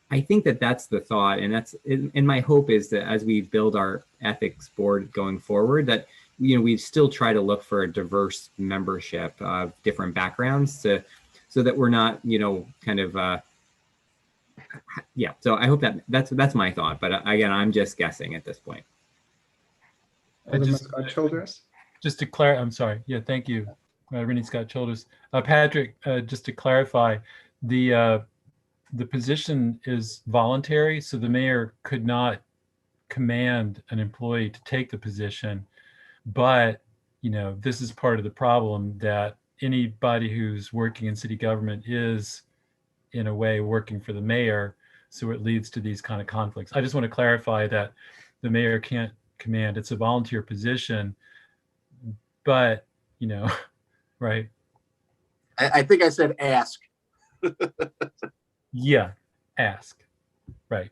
I think that that's the thought. And my hope is that as we build our ethics board going forward, that, we still try to look for a diverse membership of different backgrounds so that we're not, so I hope that's my thought. But again, I'm just guessing at this point. Just to clarify, I'm sorry. Yeah, thank you, Rennie Scott Childers. Patrick, just to clarify, the position is voluntary, so the mayor could not command an employee to take the position. But, this is part of the problem, that anybody who's working in city government is, in a way, working for the mayor. So it leads to these kind of conflicts. I just want to clarify that the mayor can't command. It's a volunteer position, but, right. I think I said ask. Yeah, ask. Right.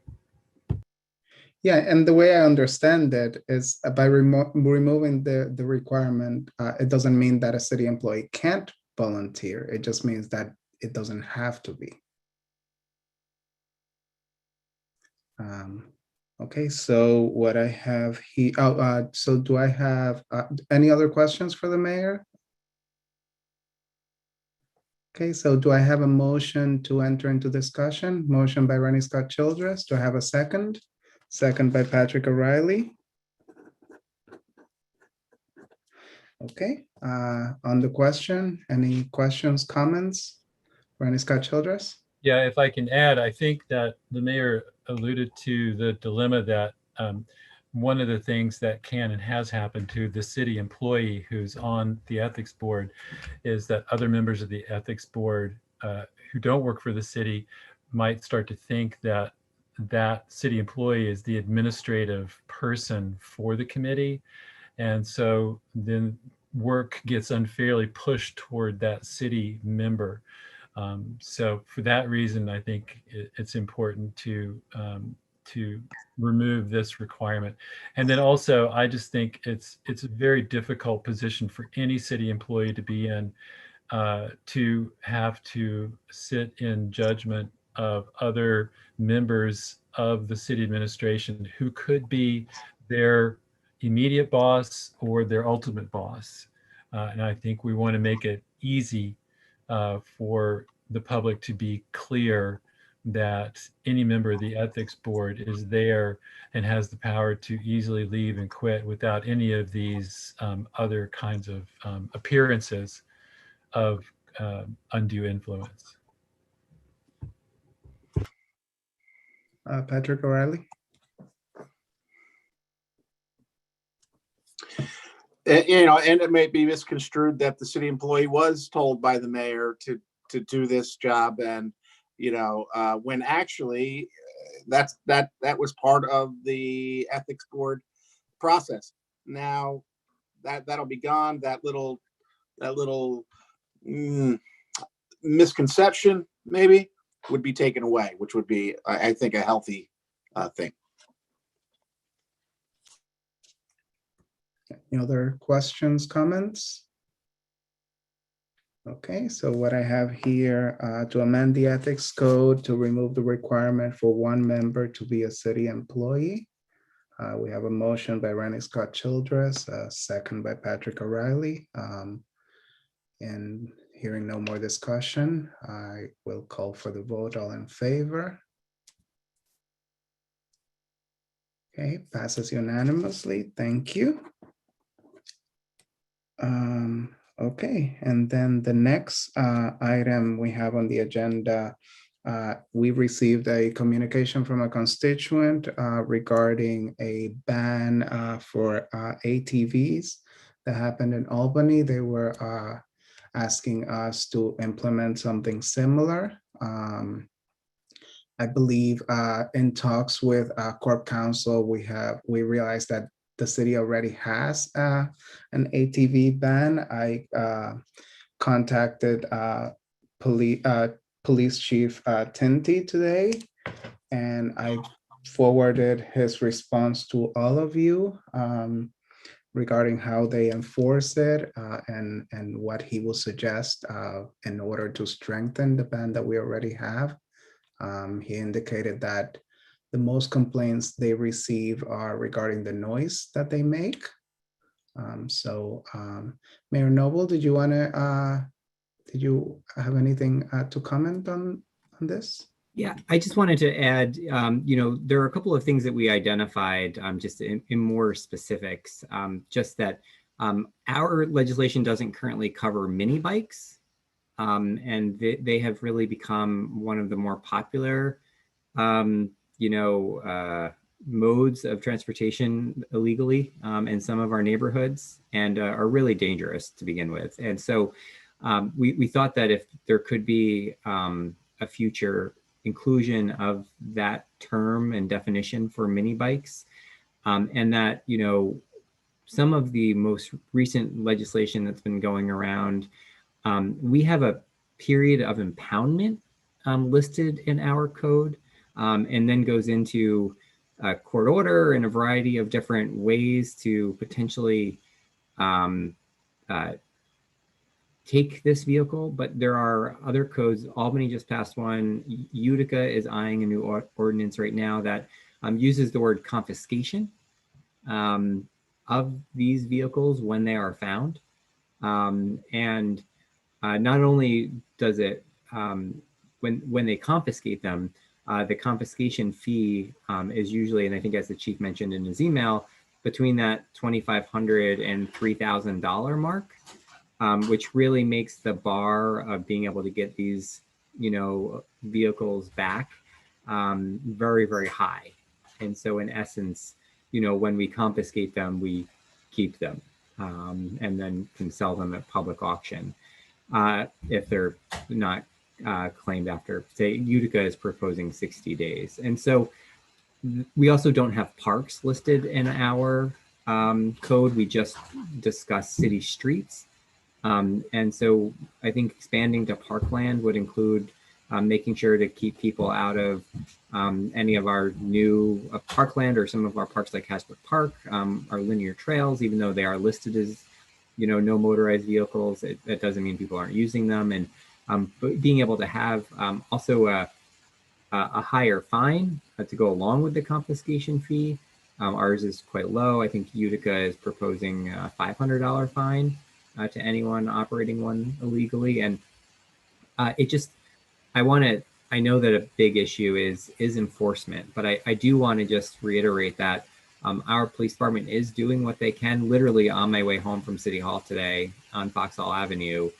Yeah, and the way I understand it is by removing the requirement, it doesn't mean that a city employee can't volunteer. It just means that it doesn't have to be. Okay, so what I have here, so do I have any other questions for the mayor? Okay, so do I have a motion to enter into discussion? Motion by Rennie Scott Childress. Do I have a second? Second by Patrick O'Reilly. Okay, on the question, any questions, comments? Rennie Scott Childress? Yeah, if I can add, I think that the mayor alluded to the dilemma that one of the things that can and has happened to the city employee who's on the ethics board is that other members of the ethics board who don't work for the city might start to think that that city employee is the administrative person for the committee. And so then work gets unfairly pushed toward that city member. So for that reason, I think it's important to remove this requirement. And then also, I just think it's a very difficult position for any city employee to be in, to have to sit in judgment of other members of the city administration who could be their immediate boss or their ultimate boss. And I think we want to make it easy for the public to be clear that any member of the ethics board is there and has the power to easily leave and quit without any of these other kinds of appearances of undue influence. Patrick O'Reilly. And it may be misconstrued that the city employee was told by the mayor to do this job, and when actually that was part of the ethics board process. Now that'll be gone. That little misconception maybe would be taken away, which would be, I think, a healthy thing. Any other questions, comments? Okay, so what I have here, to amend the ethics code to remove the requirement for one member to be a city employee. We have a motion by Randy Scott Childress, a second by Patrick O'Reilly. And hearing no more discussion, I will call for the vote. All in favor? Okay, passes unanimously. Thank you. Okay, and then the next item we have on the agenda, we received a communication from a constituent regarding a ban for ATVs that happened in Albany. They were asking us to implement something similar. I believe in talks with Corp Council, we realized that the city already has an ATV ban. I contacted Police Chief Tinty today, and I forwarded his response to all of you regarding how they enforce it and what he will suggest in order to strengthen the ban that we already have. He indicated that the most complaints they receive are regarding the noise that they make. Mayor Noble, did you have anything to comment on this? Yeah, I just wanted to add, there are a couple of things that we identified just in more specifics, just that our legislation doesn't currently cover mini bikes, and they have really become one of the more popular modes of transportation illegally in some of our neighborhoods, and are really dangerous to begin with. And so we thought that if there could be a future inclusion of that term and definition for mini bikes, and that, some of the most recent legislation that's been going around, we have a period of impoundment listed in our code, and then goes into a court order and a variety of different ways to potentially take this vehicle. But there are other codes. Albany just passed one. Utica is eyeing a new ordinance right now that uses the word confiscation of these vehicles when they are found. And not only does it, when they confiscate them, the confiscation fee is usually, and I think as the chief mentioned in his email, between that $2,500 and $3,000 mark, which really makes the bar of being able to get these, vehicles back very, very high. And so in essence, when we confiscate them, we keep them and then can sell them at public auction if they're not claimed after, say, Utica is proposing 60 days. And so we also don't have parks listed in our code. We just discussed city streets. And so I think expanding to parkland would include making sure to keep people out of any of our new parkland or some of our parks like Hasbrook Park, our linear trails, even though they are listed as, no motorized vehicles, that doesn't mean people aren't using them. And but being able to have also a higher fine to go along with the confiscation fee. Ours is quite low. I think Utica is proposing a $500 fine to anyone operating one illegally. And I know that a big issue is enforcement, but I do want to just reiterate that our police department is doing what they can. Literally on my way home from City Hall today on Foxhall Avenue,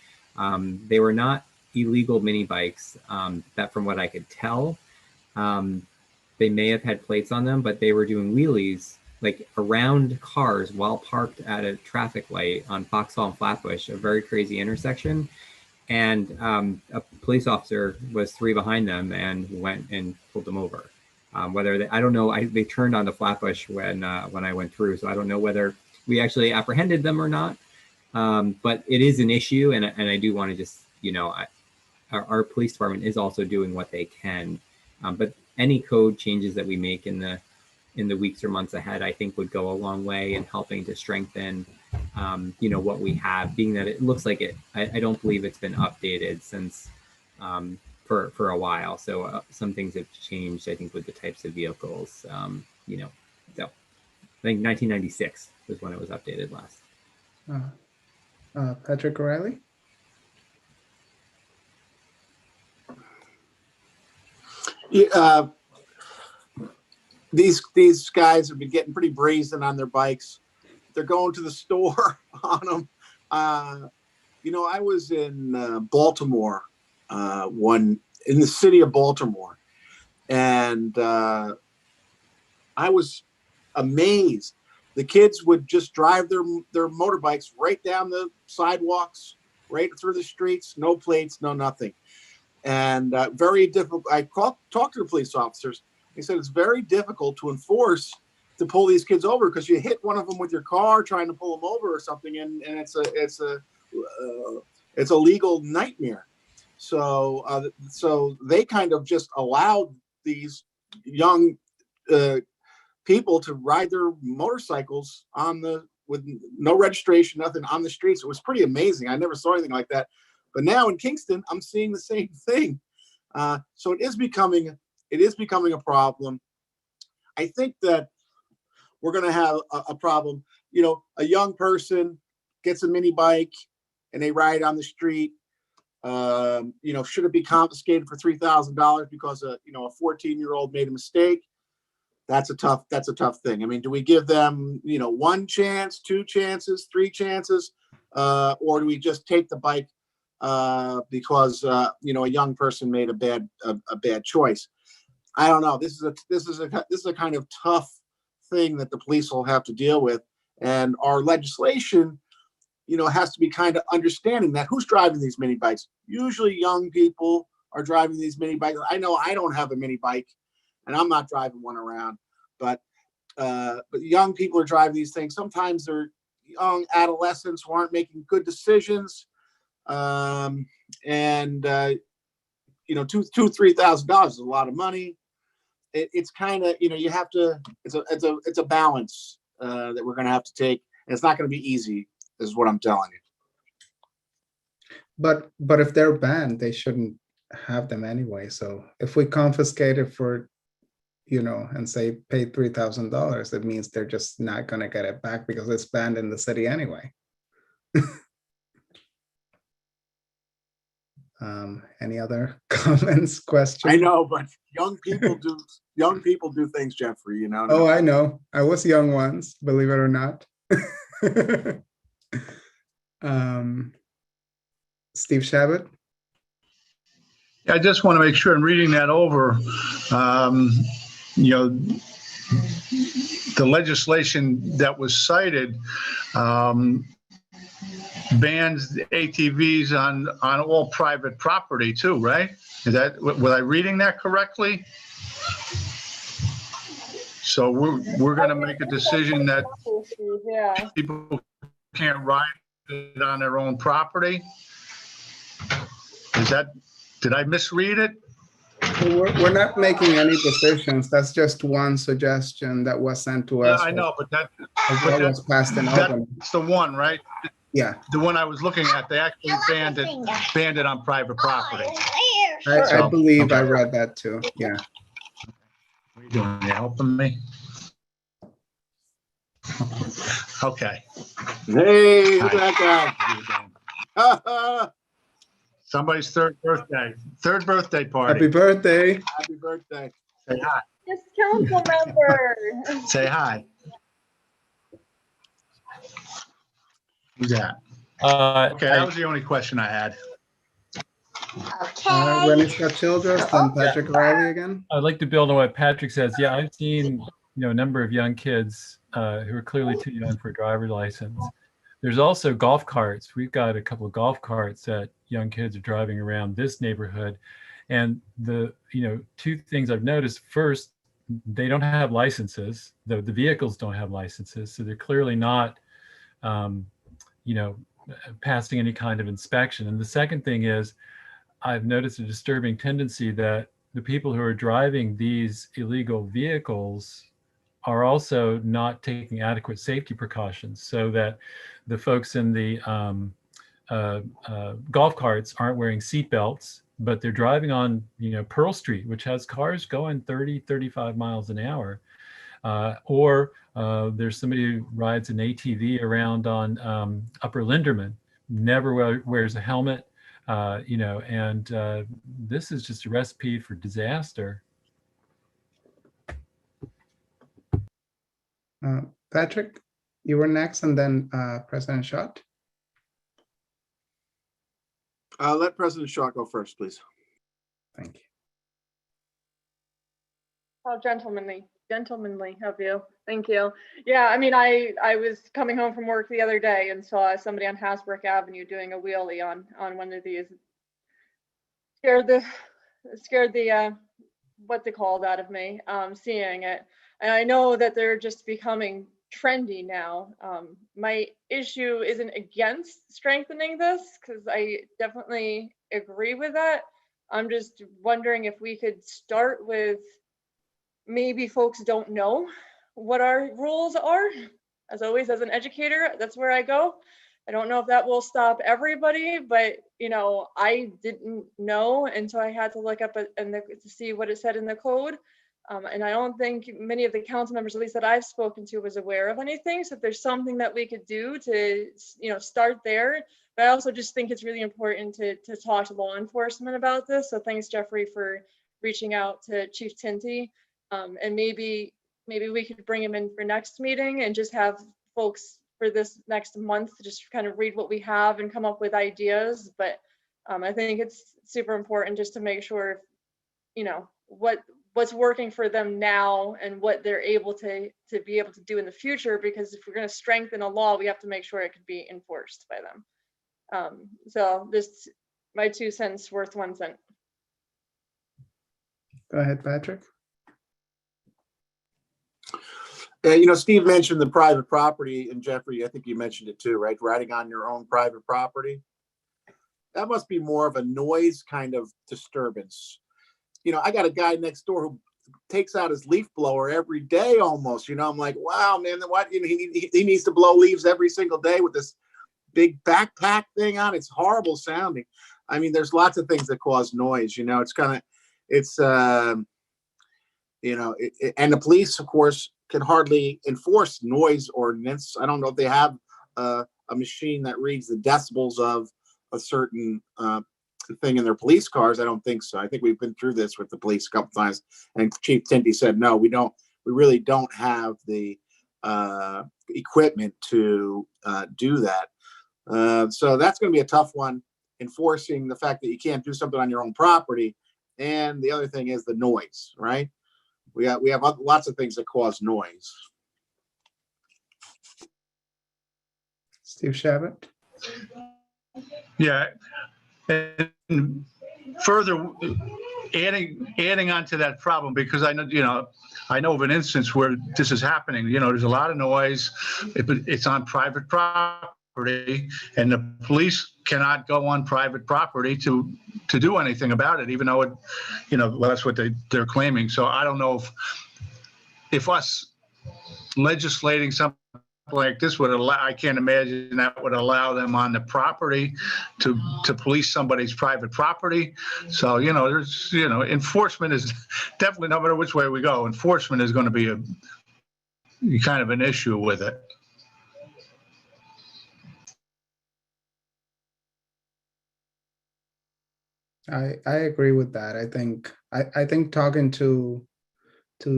they were not illegal mini bikes that, from what I could tell, they may have had plates on them, but they were doing wheelies like around cars while parked at a traffic light on Foxhall and Flatbush, a very crazy intersection. And a police officer was 3 behind them and went and pulled them over. I don't know, they turned onto Flatbush when I went through, so I don't know whether we actually apprehended them or not. But it is an issue, and I do want to just, our police department is also doing what they can. But any code changes that we make in the weeks or months ahead, I think would go a long way in helping to strengthen, what we have, being that it looks like I don't believe it's been updated since for a while. So some things have changed, I think, with the types of vehicles, so I think 1996 was when it was updated last. Patrick O'Reilly? Yeah, these guys have been getting pretty brazen on their bikes. They're going to the store on them. I was in Baltimore, in the city of Baltimore, and I was amazed. The kids would just drive their motorbikes right down the sidewalks, right through the streets, no plates, no nothing. And very difficult. I talked to the police officers. They said it's very difficult to enforce to pull these kids over because you hit one of them with your car trying to pull them over or something, and it's a legal nightmare. So they kind of just allowed these young people to ride their motorcycles with no registration, nothing, on the streets. It was pretty amazing. I never saw anything like that. But now in Kingston, I'm seeing the same thing. So it is becoming a problem. I think that we're going to have a problem. A young person gets a mini bike and they ride on the street. Should it be confiscated for $3,000 because a 14-year-old made a mistake? That's a tough thing. I mean, do we give them, 1 chance, 2 chances, 3 chances, or do we just take the bike because a young person made a bad choice? I don't know. This is a kind of tough thing that the police will have to deal with, and our legislation, has to be kind of understanding that who's driving these mini bikes. Usually, young people are driving these mini bikes. I know I don't have a mini bike, and I'm not driving one around, but young people are driving these things. Sometimes they're young adolescents who aren't making good decisions. $2,000 to $3,000 is a lot of money. It's kind of, you have to, it's a balance that we're going to have to take. And it's not going to be easy, is what I'm telling you. But if they're banned, they shouldn't have them anyway. So if we confiscate it for, and say pay $3,000, it means they're just not going to get it back because it's banned in the city anyway. Any other comments, questions? I know, but young people do things, Jeffrey, Oh, I know. I was young once, believe it or not. Steve Shabbat? I just want to make sure in reading that over, the legislation that was cited bans ATVs on all private property too, right? Was I reading that correctly? So we're going to make a decision that Yeah. people can't ride it on their own property. Did I misread it? We're not making any decisions. That's just one suggestion that was sent to Yeah, us. I know, but That was passed in open. that's the one, right? Yeah, The one I was looking at, they actually banned it on private property. I So, believe I okay. read that too. Yeah. What are you doing? You helping me? Okay. Hey, look Hi. at that guy. Somebody's third birthday Happy party. birthday. Happy birthday. Say hi. This council member. Say hi. Who's that? Okay, that was the only question I had. Rennie Scott Childress, then Patrick Riley again. I'd like to build on what Patrick says. Yeah, I've seen, a number of young kids who are clearly too young for a driver's license. There's also golf carts. We've got a couple of golf carts that young kids are driving around this neighborhood. And the, two things I've noticed. First, they don't have licenses. The vehicles don't have licenses. So they're clearly not, passing any kind of inspection. And the second thing is, I've noticed a disturbing tendency that the people who are driving these illegal vehicles are also not taking adequate safety precautions, so that the folks in the golf carts aren't wearing seat belts, but they're driving on, Pearl Street, which has cars going 30, 35 miles an hour. Or there's somebody who rides an ATV around on Upper Linderman, never wears a helmet, and this is just a recipe for disaster. Patrick, you were next, and then President Schott. Let President Shaw go first, please. Thank you. How gentlemanly of you. Thank you. Yeah, I mean, I was coming home from work the other day and saw somebody on Hasbrook Avenue doing a wheelie on one of these. Scared the what's it called out of me, seeing it. And I know that they're just becoming trendy now. My issue isn't against strengthening this, because I definitely agree with that. I'm just wondering if we could start with, maybe folks don't know what our rules are. As always, as an educator, that's where I go. I don't know if that will stop everybody, but I didn't know, and so I had to look up to see what it said in the code. And I don't think many of the council members, at least that I've spoken to, was aware of anything. So if there's something that we could do to, start there. But I also just think it's really important to talk to law enforcement about this. So thanks, Jeffrey, for reaching out to Chief Tinty. And maybe we could bring him in for next meeting and just have folks for this next month to just kind of read what we have and come up with ideas. But I think it's super important just to make sure, what's working for them now and what they're able to be able to do in the future. Because if we're going to strengthen a law, we have to make sure it could be enforced by them. So just my 2 cents worth 1 cent. Go ahead, Patrick. Steve mentioned the private property, and Jeffrey, I think you mentioned it too, right? Riding on your own private property. That must be more of a noise kind of disturbance. I got a guy next door who takes out his leaf blower every day almost. I'm like, wow, man, what? He needs to blow leaves every single day with this big backpack thing on. It's horrible sounding. I mean, there's lots of things that cause noise. And the police, of course, can hardly enforce noise ordinance. I don't know if they have a machine that reads the decibels of a certain thing in their police cars. I don't think so. I think we've been through this with the police a couple times, and Chief Tinty said, no, we really don't have the equipment to do that. So that's going to be a tough one, enforcing the fact that you can't do something on your own property. And the other thing is the noise, right? We have lots of things that cause noise. Steve Shabbat. Yeah. And further adding on to that problem, because I know of an instance where this is happening. There's a lot of noise. It's on private property, and the police cannot go on private property to do anything about it, even though well, that's what they're claiming. So I don't know if us legislating something like this would allow, I can't imagine that would allow them on the property to police somebody's private property. So, there's, enforcement is definitely, no matter which way we go, enforcement is going to be a kind of an issue with it. I agree with that. I think talking to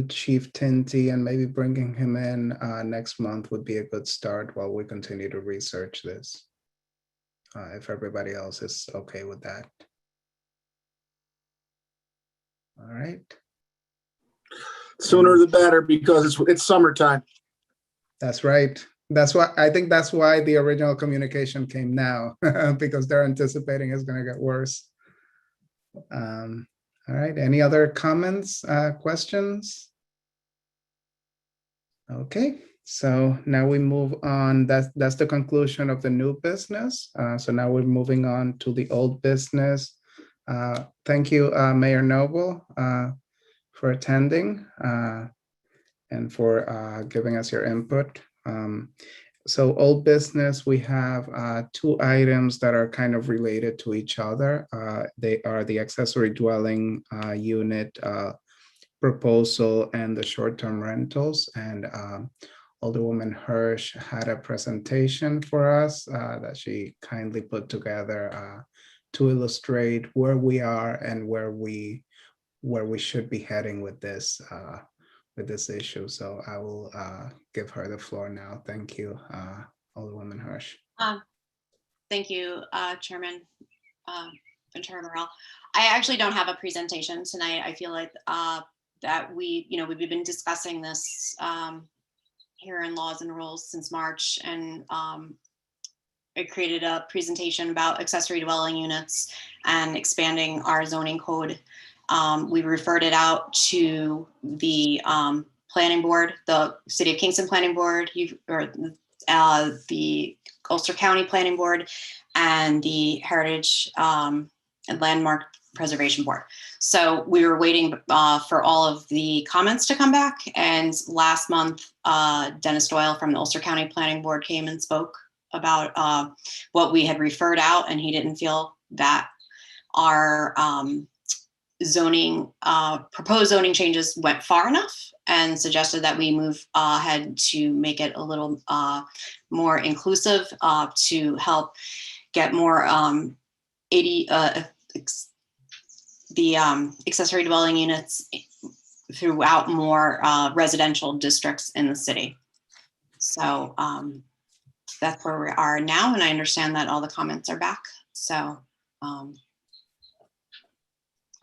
Chief Tinty and maybe bringing him in next month would be a good start while we continue to research this. If everybody else is okay with that. All right. Sooner the better, because it's summertime. That's right. That's why the original communication came now, because they're anticipating it's going to get worse. All right, any other comments, questions? Okay, so now we move on. That's the conclusion of the new business. So now we're moving on to the old business. Thank you, Mayor Noble, for attending and for giving us your input. So old business, we have two items that are kind of related to each other. They are the accessory dwelling unit proposal and the short-term rentals. And Alderwoman Hirsch had a presentation for us that she kindly put together to illustrate where we are and where we should be heading with this issue. So I will give her the floor now. Thank you, Alderwoman Hirsch. Thank you, Chairman Ventura Morel. I actually don't have a presentation tonight. I feel like that we've been discussing this here in Laws and Rules since March, and I created a presentation about accessory dwelling units and expanding our zoning code. We referred it out to the planning board, the City of Kingston Planning Board, the Ulster County Planning Board, and the Heritage and Landmark Preservation Board. So we were waiting for all of the comments to come back. And last month, Dennis Doyle from the Ulster County Planning Board came and spoke about what we had referred out, and he didn't feel that our proposed zoning changes went far enough, and suggested that we move ahead to make it a little more inclusive to help get more accessory dwelling units throughout more residential districts in the city. So that's where we are now, and I understand that all the comments are back. So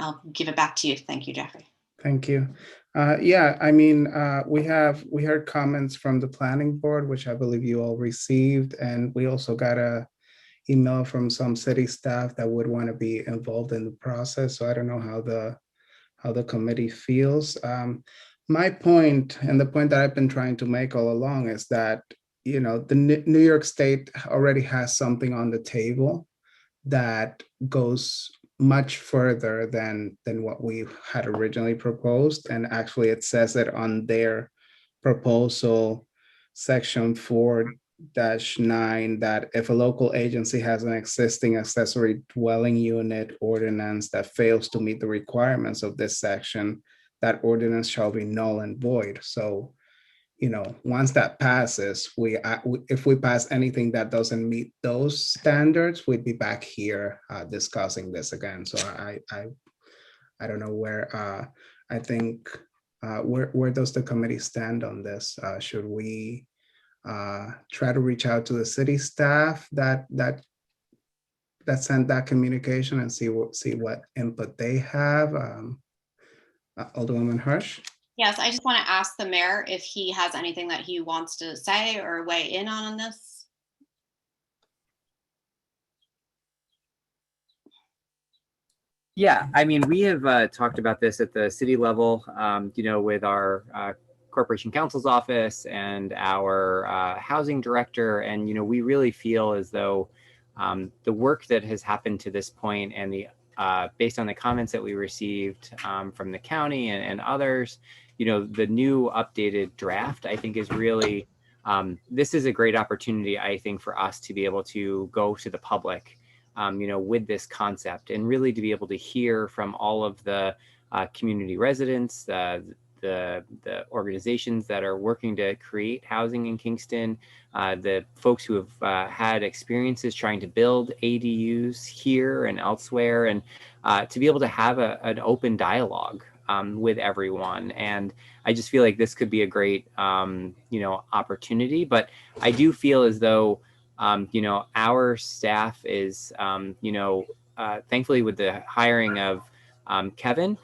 I'll give it back to you. Thank you, Jeffrey. Thank you. Yeah, I mean, we heard comments from the planning board, which I believe you all received, and we also got a email from some city staff that would want to be involved in the process. So I don't know how the committee feels. My point, and the point that I've been trying to make all along, is that the New York State already has something on the table that goes much further than what we had originally proposed. And actually it says it on their proposal, section 4-9, that if a local agency has an existing accessory dwelling unit ordinance that fails to meet the requirements of this section, that ordinance shall be null and void. So, once that passes, if we pass anything that doesn't meet those standards, we'd be back here discussing this again. So I don't know where I think where does the committee stand on this? Should we try to reach out to the city staff that sent that communication and see what input they have? Alderwoman Hirsch. Yes, I just want to ask the mayor if he has anything that he wants to say or weigh in on this. Yeah, I mean, we have talked about this at the city level, with our corporation counsel's office and our housing director. And, we really feel as though the work that has happened to this point and based on the comments that we received from the county and others, the new updated draft, I think is really, this is a great opportunity, I think, for us to be able to go to the public with this concept and really to be able to hear from all of the community residents, the organizations that are working to create housing in Kingston, the folks who have had experiences trying to build ADUs here and elsewhere, and to be able to have an open dialogue with everyone. And I just feel like this could be a great, opportunity. But I do feel as though our staff is, thankfully with the hiring of Kevin,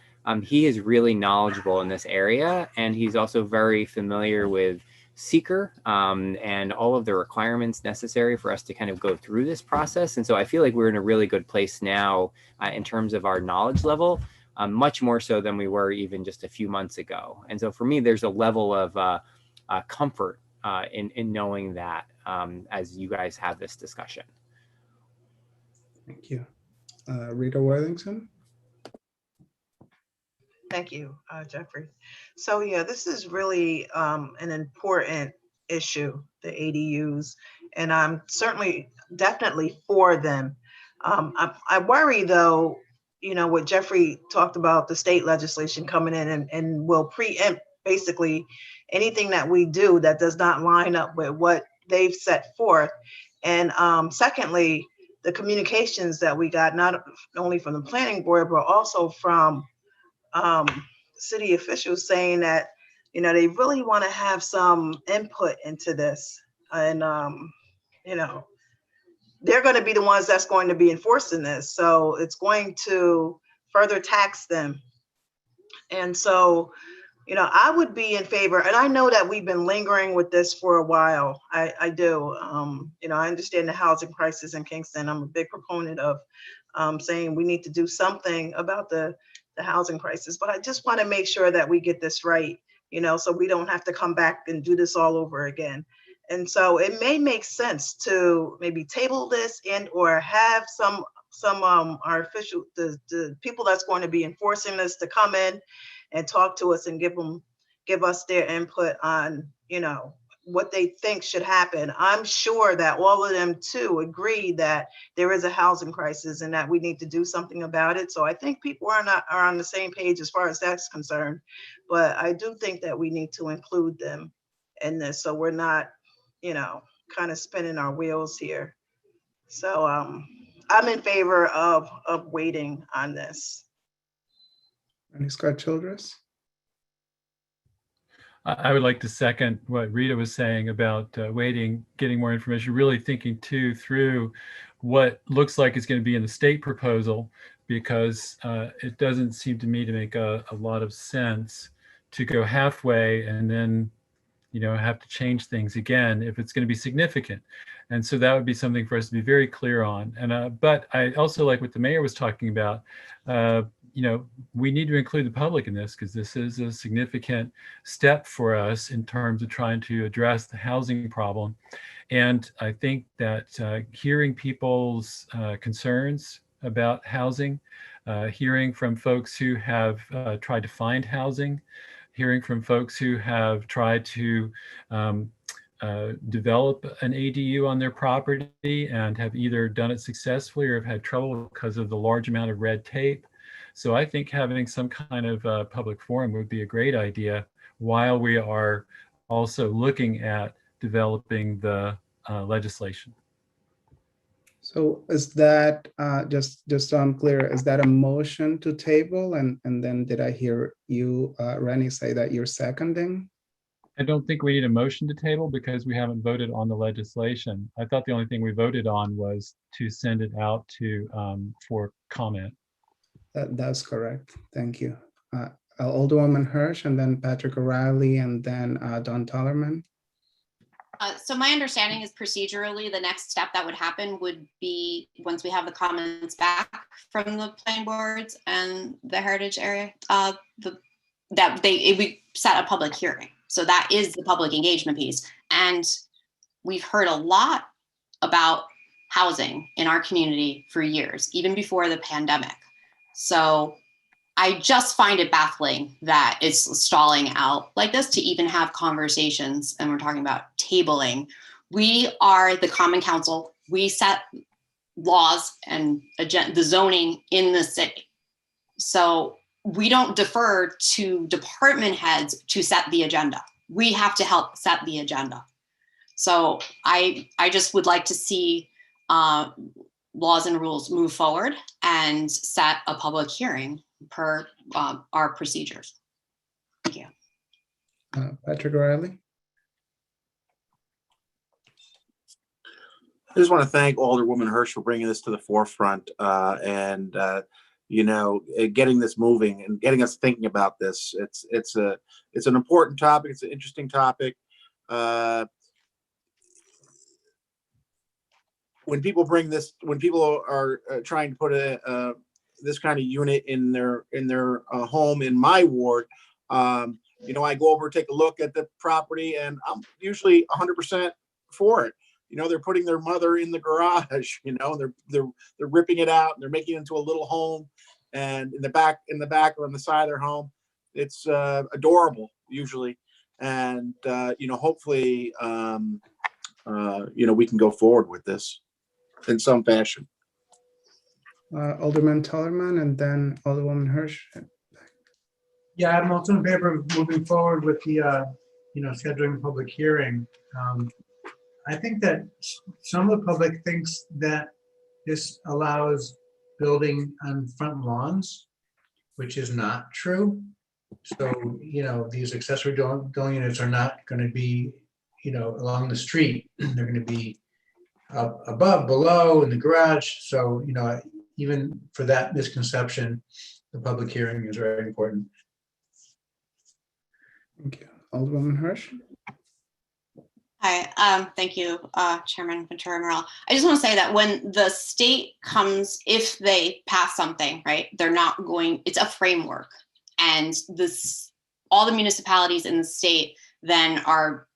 he is really knowledgeable in this area, and he's also very familiar with seeker and all of the requirements necessary for us to kind of go through this process. And so I feel like we're in a really good place now in terms of our knowledge level, much more so than we were even just a few months ago. And so for me, there's a level of comfort in knowing that as you guys have this discussion. Thank you. Rita Worthington? Thank you, Jeffrey. So yeah, this is really an important issue, the ADUs, and I'm certainly definitely for them. I worry though, what Jeffrey talked about, the state legislation coming in and will preempt basically anything that we do that does not line up with what they've set forth. And secondly, the communications that we got, not only from the planning board, but also from city officials saying that, they really want to have some input into this. And, they're going to be the ones that's going to be enforcing this. So it's going to further tax them. And so, I would be in favor, and I know that we've been lingering with this for a while. I do. I understand the housing crisis in Kingston. I'm a big proponent of saying we need to do something about the housing crisis, but I just want to make sure that we get this right, so we don't have to come back and do this all over again. And so it may make sense to maybe table this and or have some our official, the people that's going to be enforcing this to come in and talk to us and give us their input on, what they think should happen. I'm sure that all of them too agree that there is a housing crisis and that we need to do something about it. So I think people are on the same page as far as that's concerned. But I do think that we need to include them in this, so we're not, kind of spinning our wheels here. So I'm in favor of waiting on this. And Scott Childress? I would like to second what Rita was saying about waiting, getting more information, really thinking through what looks like is going to be in the state proposal, because it doesn't seem to me to make a lot of sense to go halfway and then have to change things again if it's going to be significant. And so that would be something for us to be very clear on. And but I also like what the mayor was talking about. We need to include the public in this, because this is a significant step for us in terms of trying to address the housing problem. And I think that hearing people's concerns about housing, hearing from folks who have tried to find housing, hearing from folks who have tried to develop an ADU on their property and have either done it successfully or have had trouble because of the large amount of red tape. So I think having some kind of public forum would be a great idea, while we are also looking at developing the legislation. So is that, just so I'm clear, is that a motion to table? And then did I hear you, Rennie, say that you're seconding? I don't think we need a motion to table because we haven't voted on the legislation. I thought the only thing we voted on was to send it out to for comment. That's correct. Thank you. Alderwoman Hirsch, and then Patrick O'Reilly, and then Don Tollerman. So my understanding is procedurally, the next step that would happen would be once we have the comments back from the planning boards and the heritage area, we set a public hearing. So that is the public engagement piece. And we've heard a lot about housing in our community for years, even before the pandemic. So I just find it baffling that it's stalling out like this to even have conversations. And we're talking about tabling. We are the Common Council. We set laws and the zoning in the city. So we don't defer to department heads to set the agenda. We have to help set the agenda. So I just would like to see laws and rules move forward and set a public hearing per our procedures. Thank you. Patrick Riley. I just want to thank Alderwoman Hirsch for bringing this to the forefront and getting this moving and getting us thinking about this. It's an important topic. It's an interesting topic. When people are trying to put this kind of unit in their home in my ward, I go over, take a look at the property, and I'm usually 100% for it. They're putting their mother in the garage, they're ripping it out and they're making it into a little home, and in the back or on the side of their home, it's adorable usually. And hopefully we can go forward with this in some fashion. Alderman Tellerman and then Alderwoman Hirsch. Yeah, I'm also in favor of moving forward with the, scheduling a public hearing. I think that some of the public thinks that this allows building on front lawns, which is not true. So, these accessory dwelling units are not going to be, along the street. They're going to be up above, below, in the garage. So, even for that misconception, the public hearing is very important. Thank you. Alderwoman Hirsch. Hi, thank you, Chairman Ventura-Morel. I just want to say that when the state comes, if they pass something, right, they're not going, it's a framework. And all the municipalities in the state then are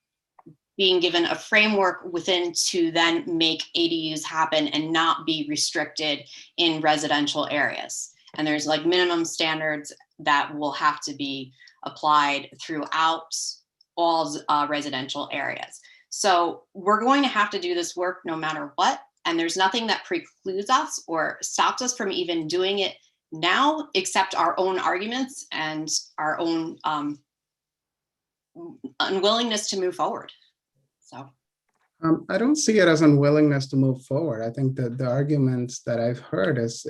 being given a framework within to then make ADUs happen and not be restricted in residential areas. And there's like minimum standards that will have to be applied throughout all residential areas. So we're going to have to do this work no matter what. And there's nothing that precludes us or stops us from even doing it now, except our own arguments and our own unwillingness to move forward. So I don't see it as unwillingness to move forward. I think that the arguments that I've heard is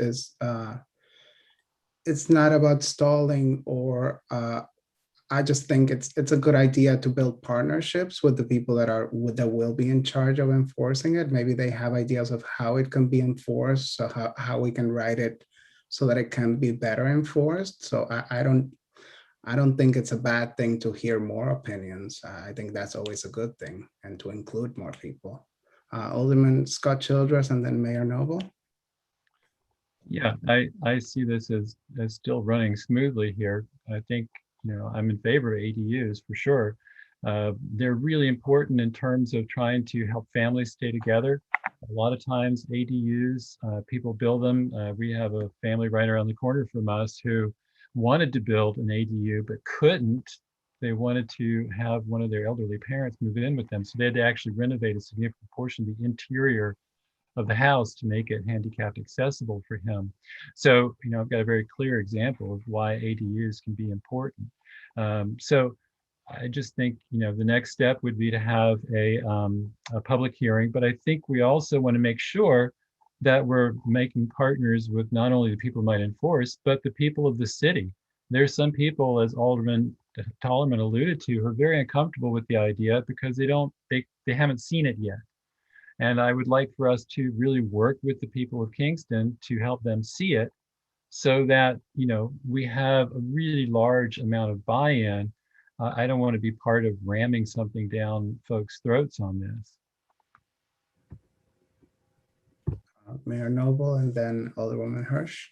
it's not about stalling or I just think it's a good idea to build partnerships with the people that will be in charge of enforcing it. Maybe they have ideas of how it can be enforced, so how we can write it so that it can be better enforced. So I don't think it's a bad thing to hear more opinions. I think that's always a good thing, and to include more people. Alderman Scott Childress and then Mayor Noble. Yeah, I see this as still running smoothly here. I think, I'm in favor of ADUs for sure. They're really important in terms of trying to help families stay together. A lot of times ADUs, people build them. We have a family right around the corner from us who wanted to build an ADU but couldn't. They wanted to have one of their elderly parents move in with them. So they had to actually renovate a significant portion of the interior of the house to make it handicapped accessible for him. So, I've got a very clear example of why ADUs can be important. So I just think, the next step would be to have a public hearing, but I think we also want to make sure that we're making partners with not only the people who might enforce, but the people of the city. There's some people, as Alderman Tollerman alluded to, who are very uncomfortable with the idea because they haven't seen it yet. And I would like for us to really work with the people of Kingston to help them see it so that, we have a really large amount of buy-in I don't want to be part of ramming something down folks' throats on this. Mayor Noble and then Alderwoman Hirsch.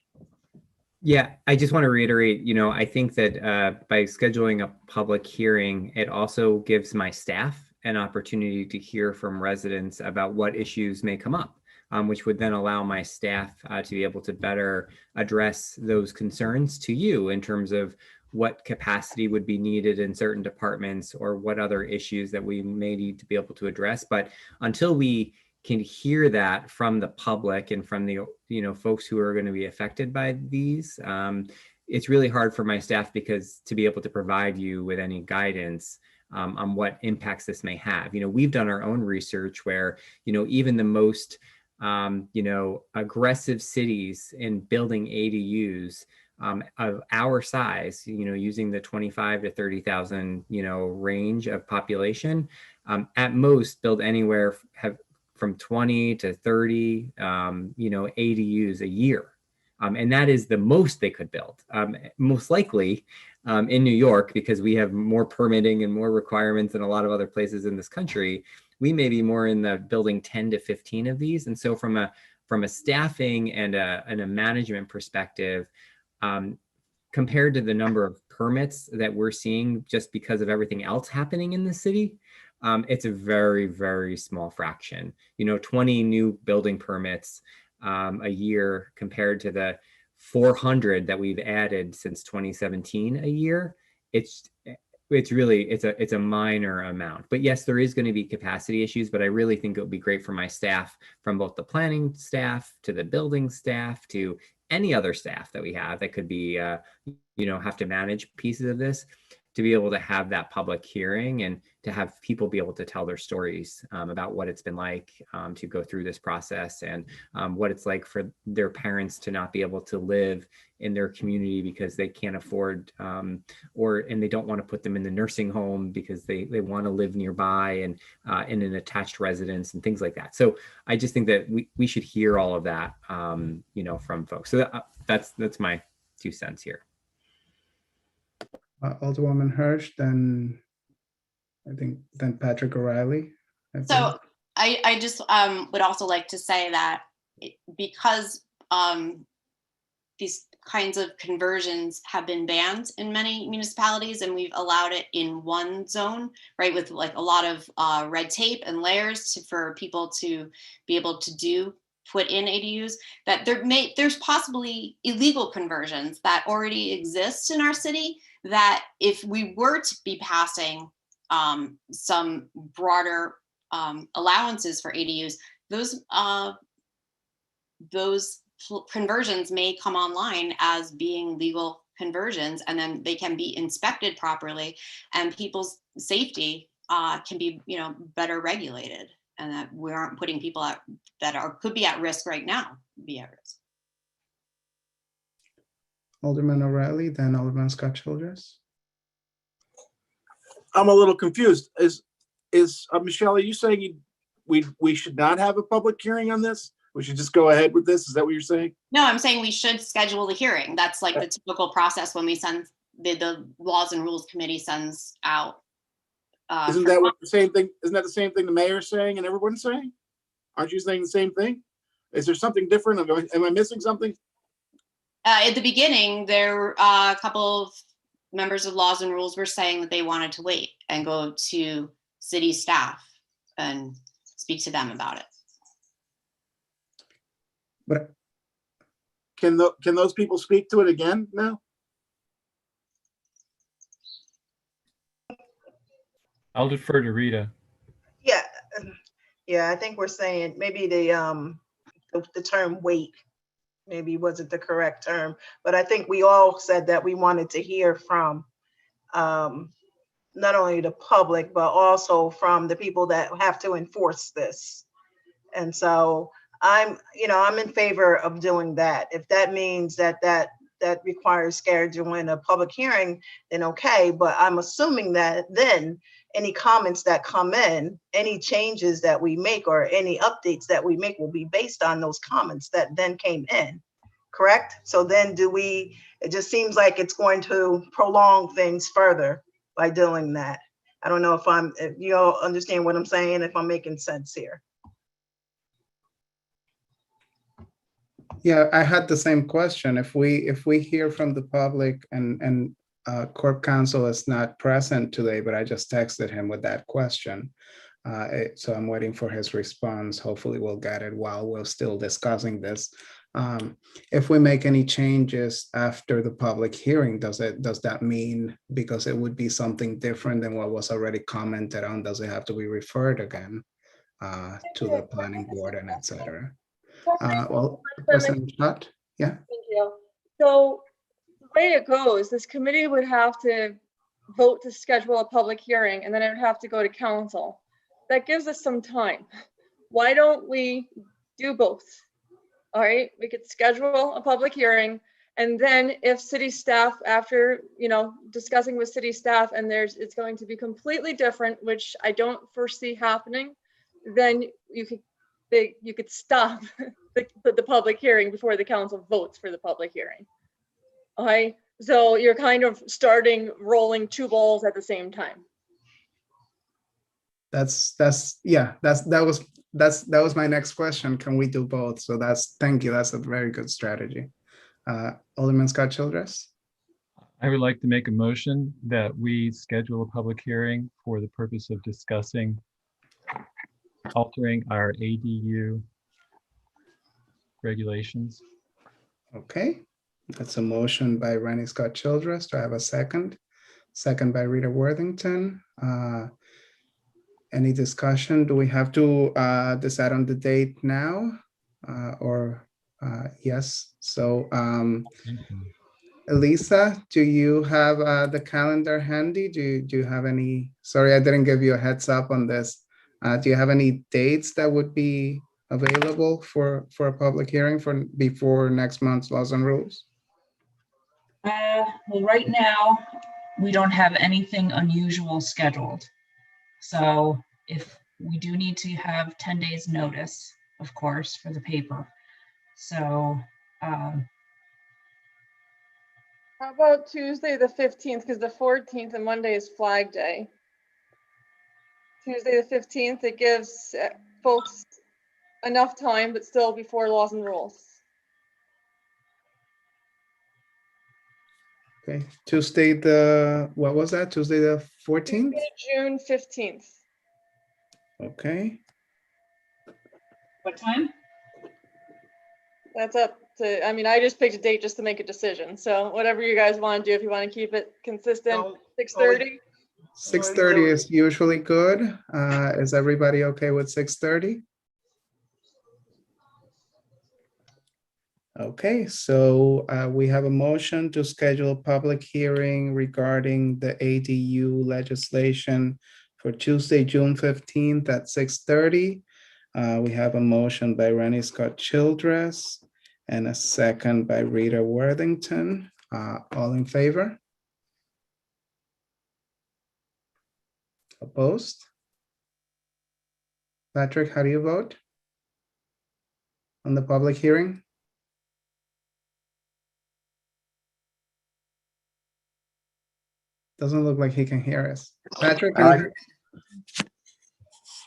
Yeah, I just want to reiterate, I think that by scheduling a public hearing, it also gives my staff an opportunity to hear from residents about what issues may come up, which would then allow my staff to be able to better address those concerns to you in terms of what capacity would be needed in certain departments or what other issues that we may need to be able to address. But until we can hear that from the public and from the folks who are going to be affected by these, it's really hard for my staff because to be able to provide you with any guidance on what impacts this may have. We've done our own research where even the most aggressive cities in building ADUs of our size, using the 25 to 30,000 range of population, at most build anywhere from 20 to 30, ADUs a year. And that is the most they could build. Most likely in New York, because we have more permitting and more requirements than a lot of other places in this country, we may be more in the building 10 to 15 of these. And so from a staffing and a management perspective, compared to the number of permits that we're seeing just because of everything else happening in the city, it's a very, very small fraction. 20 new building permits a year compared to the 400 that we've added since 2017 a year. It's a minor amount. But yes, there is going to be capacity issues, but I really think it would be great for my staff, from both the planning staff to the building staff to any other staff that we have that could be, have to manage pieces of this, to be able to have that public hearing and to have people be able to tell their stories about what it's been like to go through this process and what it's like for their parents to not be able to live in their community because they can't afford and they don't want to put them in the nursing home because they want to live nearby and in an attached residence and things like that. So I just think that we should hear all of that, from folks. So that's my 2 cents here. Alderwoman Hirsch, then Patrick O'Reilly. So I just would also like to say that because these kinds of conversions have been banned in many municipalities and we've allowed it in one zone, right, with like a lot of red tape and layers for people to be able to put in ADUs, that there's possibly illegal conversions that already exist in our city, that if we were to be passing some broader allowances for ADUs, those conversions may come online as being legal conversions, and then they can be inspected properly, and people's safety can be, better regulated, and that we aren't putting people could be at risk right now be at risk. Alderman O'Reilly, then Alderman Scott Childress. I'm a little confused. Is Michelle, are you saying we should not have a public hearing on this? We should just go ahead with this? Is that what you're saying? No, I'm saying we should schedule the hearing. That's like the typical process when we send the Laws and Rules Committee sends out. Isn't that the same thing? Isn't that the same thing the mayor's saying and everyone's saying? Aren't you saying the same thing? Is there something different? Am I missing something? At the beginning, there a couple of members of Laws and Rules were saying that they wanted to wait and go to city staff and speak to them about it. But can those people speak to it again now? I'll defer to Rita. Yeah, I think we're saying maybe the term wait maybe wasn't the correct term, but I think we all said that we wanted to hear from not only the public, but also from the people that have to enforce this. And so I'm in favor of doing that. If that means that requires scheduling a public hearing, then okay. But I'm assuming that then any comments that come in, any changes that we make or any updates that we make will be based on those comments that then came in, correct? So then it just seems like it's going to prolong things further by doing that. I don't know if you all understand what I'm saying, if I'm making sense here. Yeah, I had the same question. If we hear from the public and Corp Counsel is not present today, but I just texted him with that question. So I'm waiting for his response. Hopefully we'll get it while we're still discussing this. If we make any changes after the public hearing, does that mean, because it would be something different than what was already commented on, does it have to be referred again to the planning board and et cetera? Well, President Scott, yeah. Thank you. So the way it goes, this committee would have to vote to schedule a public hearing, and then it would have to go to council. That gives us some time. Why don't we do both? All right, we could schedule a public hearing, and then if city staff, after, discussing with city staff, and it's going to be completely different, which I don't foresee happening, then you could stop the public hearing before the council votes for the public hearing. Okay, so you're kind of rolling two balls at the same time. That was my next question. Can we do both? So thank you. That's a very good strategy. Alderman Scott Childress. I would like to make a motion that we schedule a public hearing for the purpose of discussing altering our ADU regulations. Okay, that's a motion by Rennie Scott Childress. Do I have a second? Second by Rita Worthington. Any discussion? Do we have to decide on the date now or yes? So Elisa, do you have the calendar handy? Do you have any, sorry, I didn't give you a heads up on this. Do you have any dates that would be available for a public hearing before next month's Laws and Rules? Well, right now, we don't have anything unusual scheduled. So if we do need to have 10 days notice, of course, for the paper. So how about Tuesday the 15th, because the 14th and Monday is Flag Day. Tuesday the 15th, it gives folks enough time, but still before Laws and Rules. Okay, Tuesday what was that? Tuesday the 14th? Tuesday, June 15th. Okay. what time? That's up to, I just picked a date just to make a decision. So whatever you guys want to do, if you want to keep it consistent, 6:30. 6:30 is usually good. Is everybody okay with 6:30? Okay, so we have a motion to schedule a public hearing regarding the ADU legislation for Tuesday, June 15th at 6:30. We have a motion by Rennie Scott Childress and a second by Rita Worthington. All in favor? Opposed? Patrick, how do you vote on the public hearing? Doesn't look like he can hear us. Patrick, can you hear?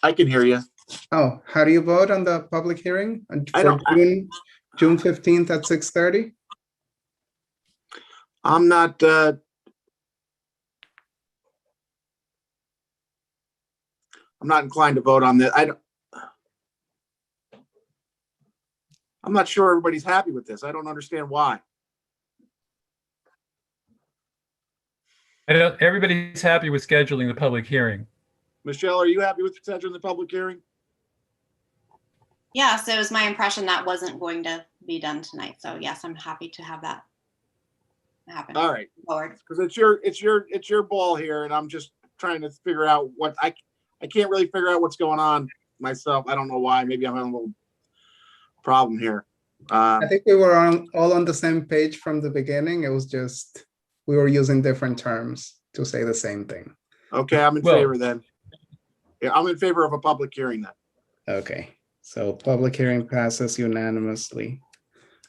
I can hear you. Oh, how do you vote on the public hearing I for don't- June 15th at 6:30? I'm not, I'm not inclined to vote on that. I'm not sure everybody's happy with this. I don't understand why. Everybody's happy with scheduling the public hearing. Michelle, are you happy with scheduling the public hearing? Yeah, so it was my impression that wasn't going to be done tonight. So yes, I'm happy to have that happen. All right, Forward. because it's your ball here, and I'm just trying to figure out what I can't really figure out what's going on myself. I don't know why. Maybe I'm having a little problem here. I think we were all on the same page from the beginning. It was just we were using different terms to say the same thing. Okay, I'm in favor then. Yeah, I'm in favor of a public hearing then. Okay, so public hearing passes unanimously.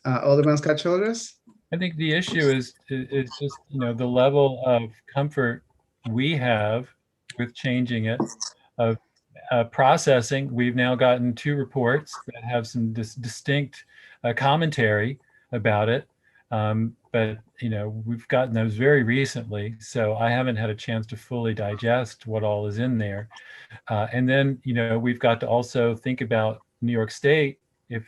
Alderman Scott Childress? I think the issue is just, the level of comfort we have, with changing it, of processing, we've now gotten 2 reports that have some distinct commentary about it. But we've gotten those very recently, so I haven't had a chance to fully digest what all is in there. And then, we've got to also think about New York State, if,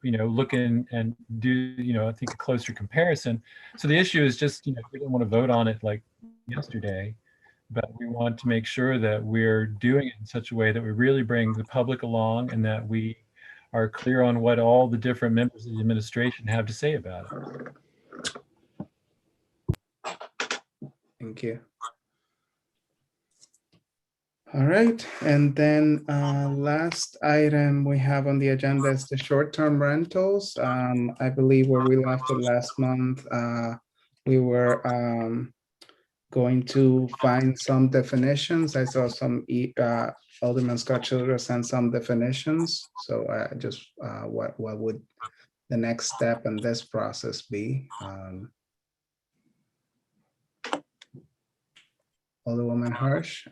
look in and do, I think a closer comparison. So the issue is just, we didn't want to vote on it like yesterday, but we want to make sure that we're doing it in such a way that we really bring the public along and that we are clear on what all the different members of the administration have to say about it. Thank you. All right, and then last item we have on the agenda is the short-term rentals. I believe where we left it last month, we were going to find some definitions. I saw some Alderman Scott Childress sent some definitions. So just what would the next step in this process be? Alderwoman Hirsch.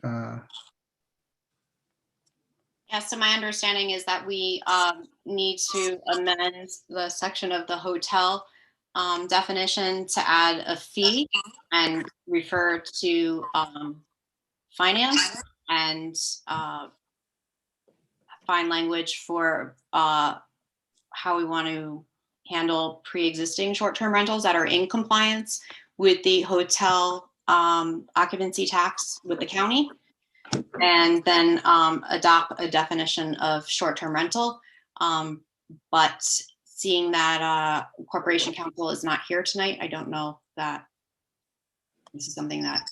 Yeah, so my understanding is that we need to amend the section of the hotel definition to add a fee and refer to finance and find language for how we want to handle pre-existing short-term rentals that are in compliance with the hotel occupancy tax with the county. And then adopt a definition of short-term rental. But seeing that Corporation Counsel is not here tonight, I don't know that this is something that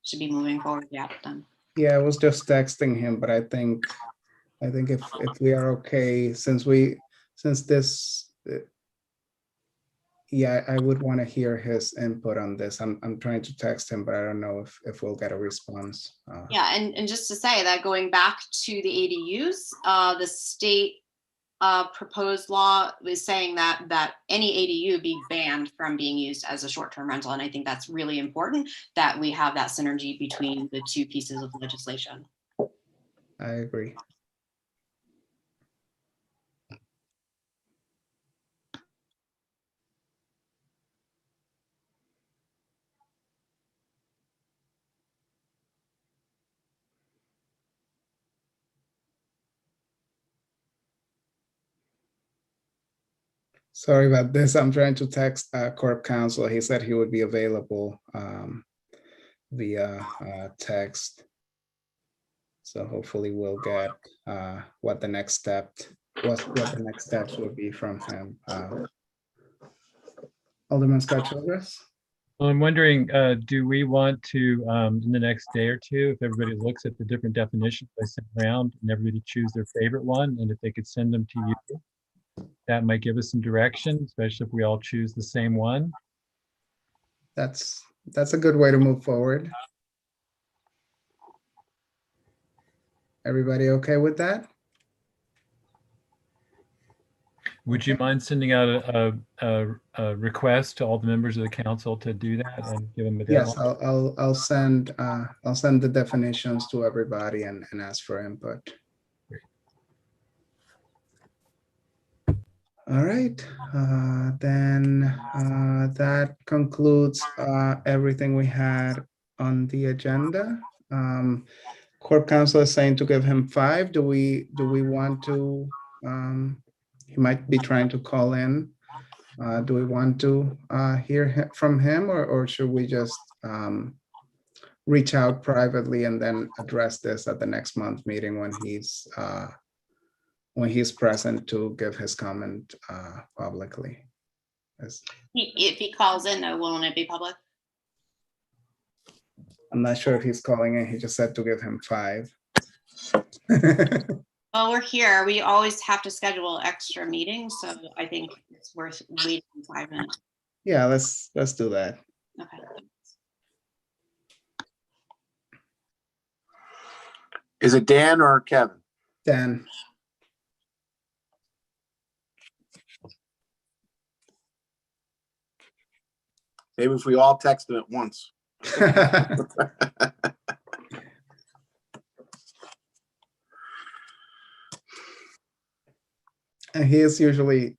should be moving forward yet then. Yeah, I was just texting him, but I think if we are okay, since this, yeah, I would want to hear his input on this. I'm trying to text him, but I don't know if we'll get a response. Yeah, and just to say that going back to the ADUs, the state proposed law is saying that any ADU be banned from being used as a short-term rental. And I think that's really important that we have that synergy between the 2 pieces of legislation. I agree. Sorry about this. I'm trying to text Corp Counsel. He said he would be available via text. So hopefully we'll get what the next steps would be from him. Alderman Scott Childress. Well, I'm wondering, do we want to, in the next day or 2, if everybody looks at the different definitions I sent around and everybody choose their favorite one, and if they could send them to you, that might give us some direction, especially if we all choose the same one. That's a good way to move forward. Everybody okay with that? Would you mind sending out a request to all the members of the council to do that and give them a deadline? Yes, I'll send the definitions to everybody and ask for input. All right, then that concludes everything we had on the agenda. Corp Counsel is saying to give him 5. Do we want to? He might be trying to call in. Do we want to hear from him, or should we just reach out privately and then address this at the next month meeting when he's present to give his comment publicly? If he calls in, though, won't it be public? I'm not sure if he's calling in. He just said to give him 5. Well, we're here. We always have to schedule extra meetings, so I think it's worth waiting 5 minutes. Yeah, let's do that. Okay. Is it Dan or Kevin? Dan. Maybe if we all text them at once. And he is usually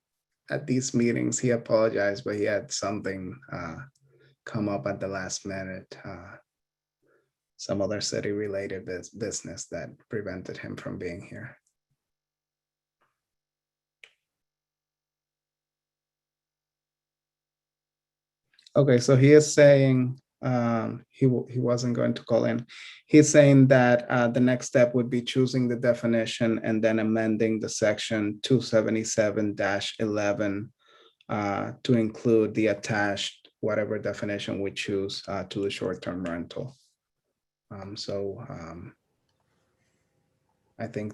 at these meetings. He apologized, but he had something come up at the last minute. Some other city related business that prevented him from being here. Okay, so he is saying he wasn't going to call in. He's saying that the next step would be choosing the definition and then amending the section 277-11 to include the attached whatever definition we choose to the short-term rental. I think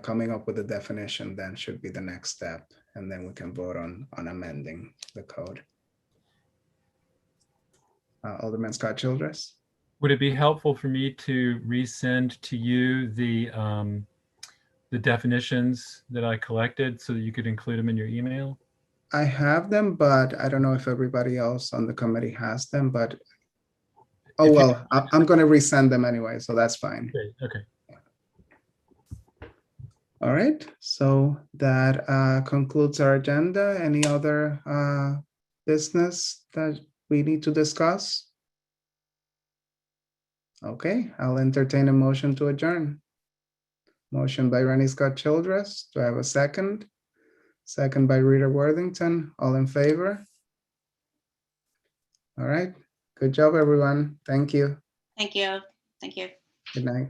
coming up with a definition then should be the next step, and then we can vote on amending the code. Alderman Scott Childress. Would it be helpful for me to resend to you the definitions that I collected so that you could include them in your email? I have them, but I don't know if everybody else on the committee has them, but oh, well, I'm going to resend them anyway, so that's fine. Okay. All right, so that concludes our agenda. Any other business that we need to discuss? Okay, I'll entertain a motion to adjourn. Motion by Rennie Scott Childress. Do I have a second? Second by Rita Worthington. All in favor? All right, good job, everyone. Thank you. Thank you. Thank you. Good night. Night.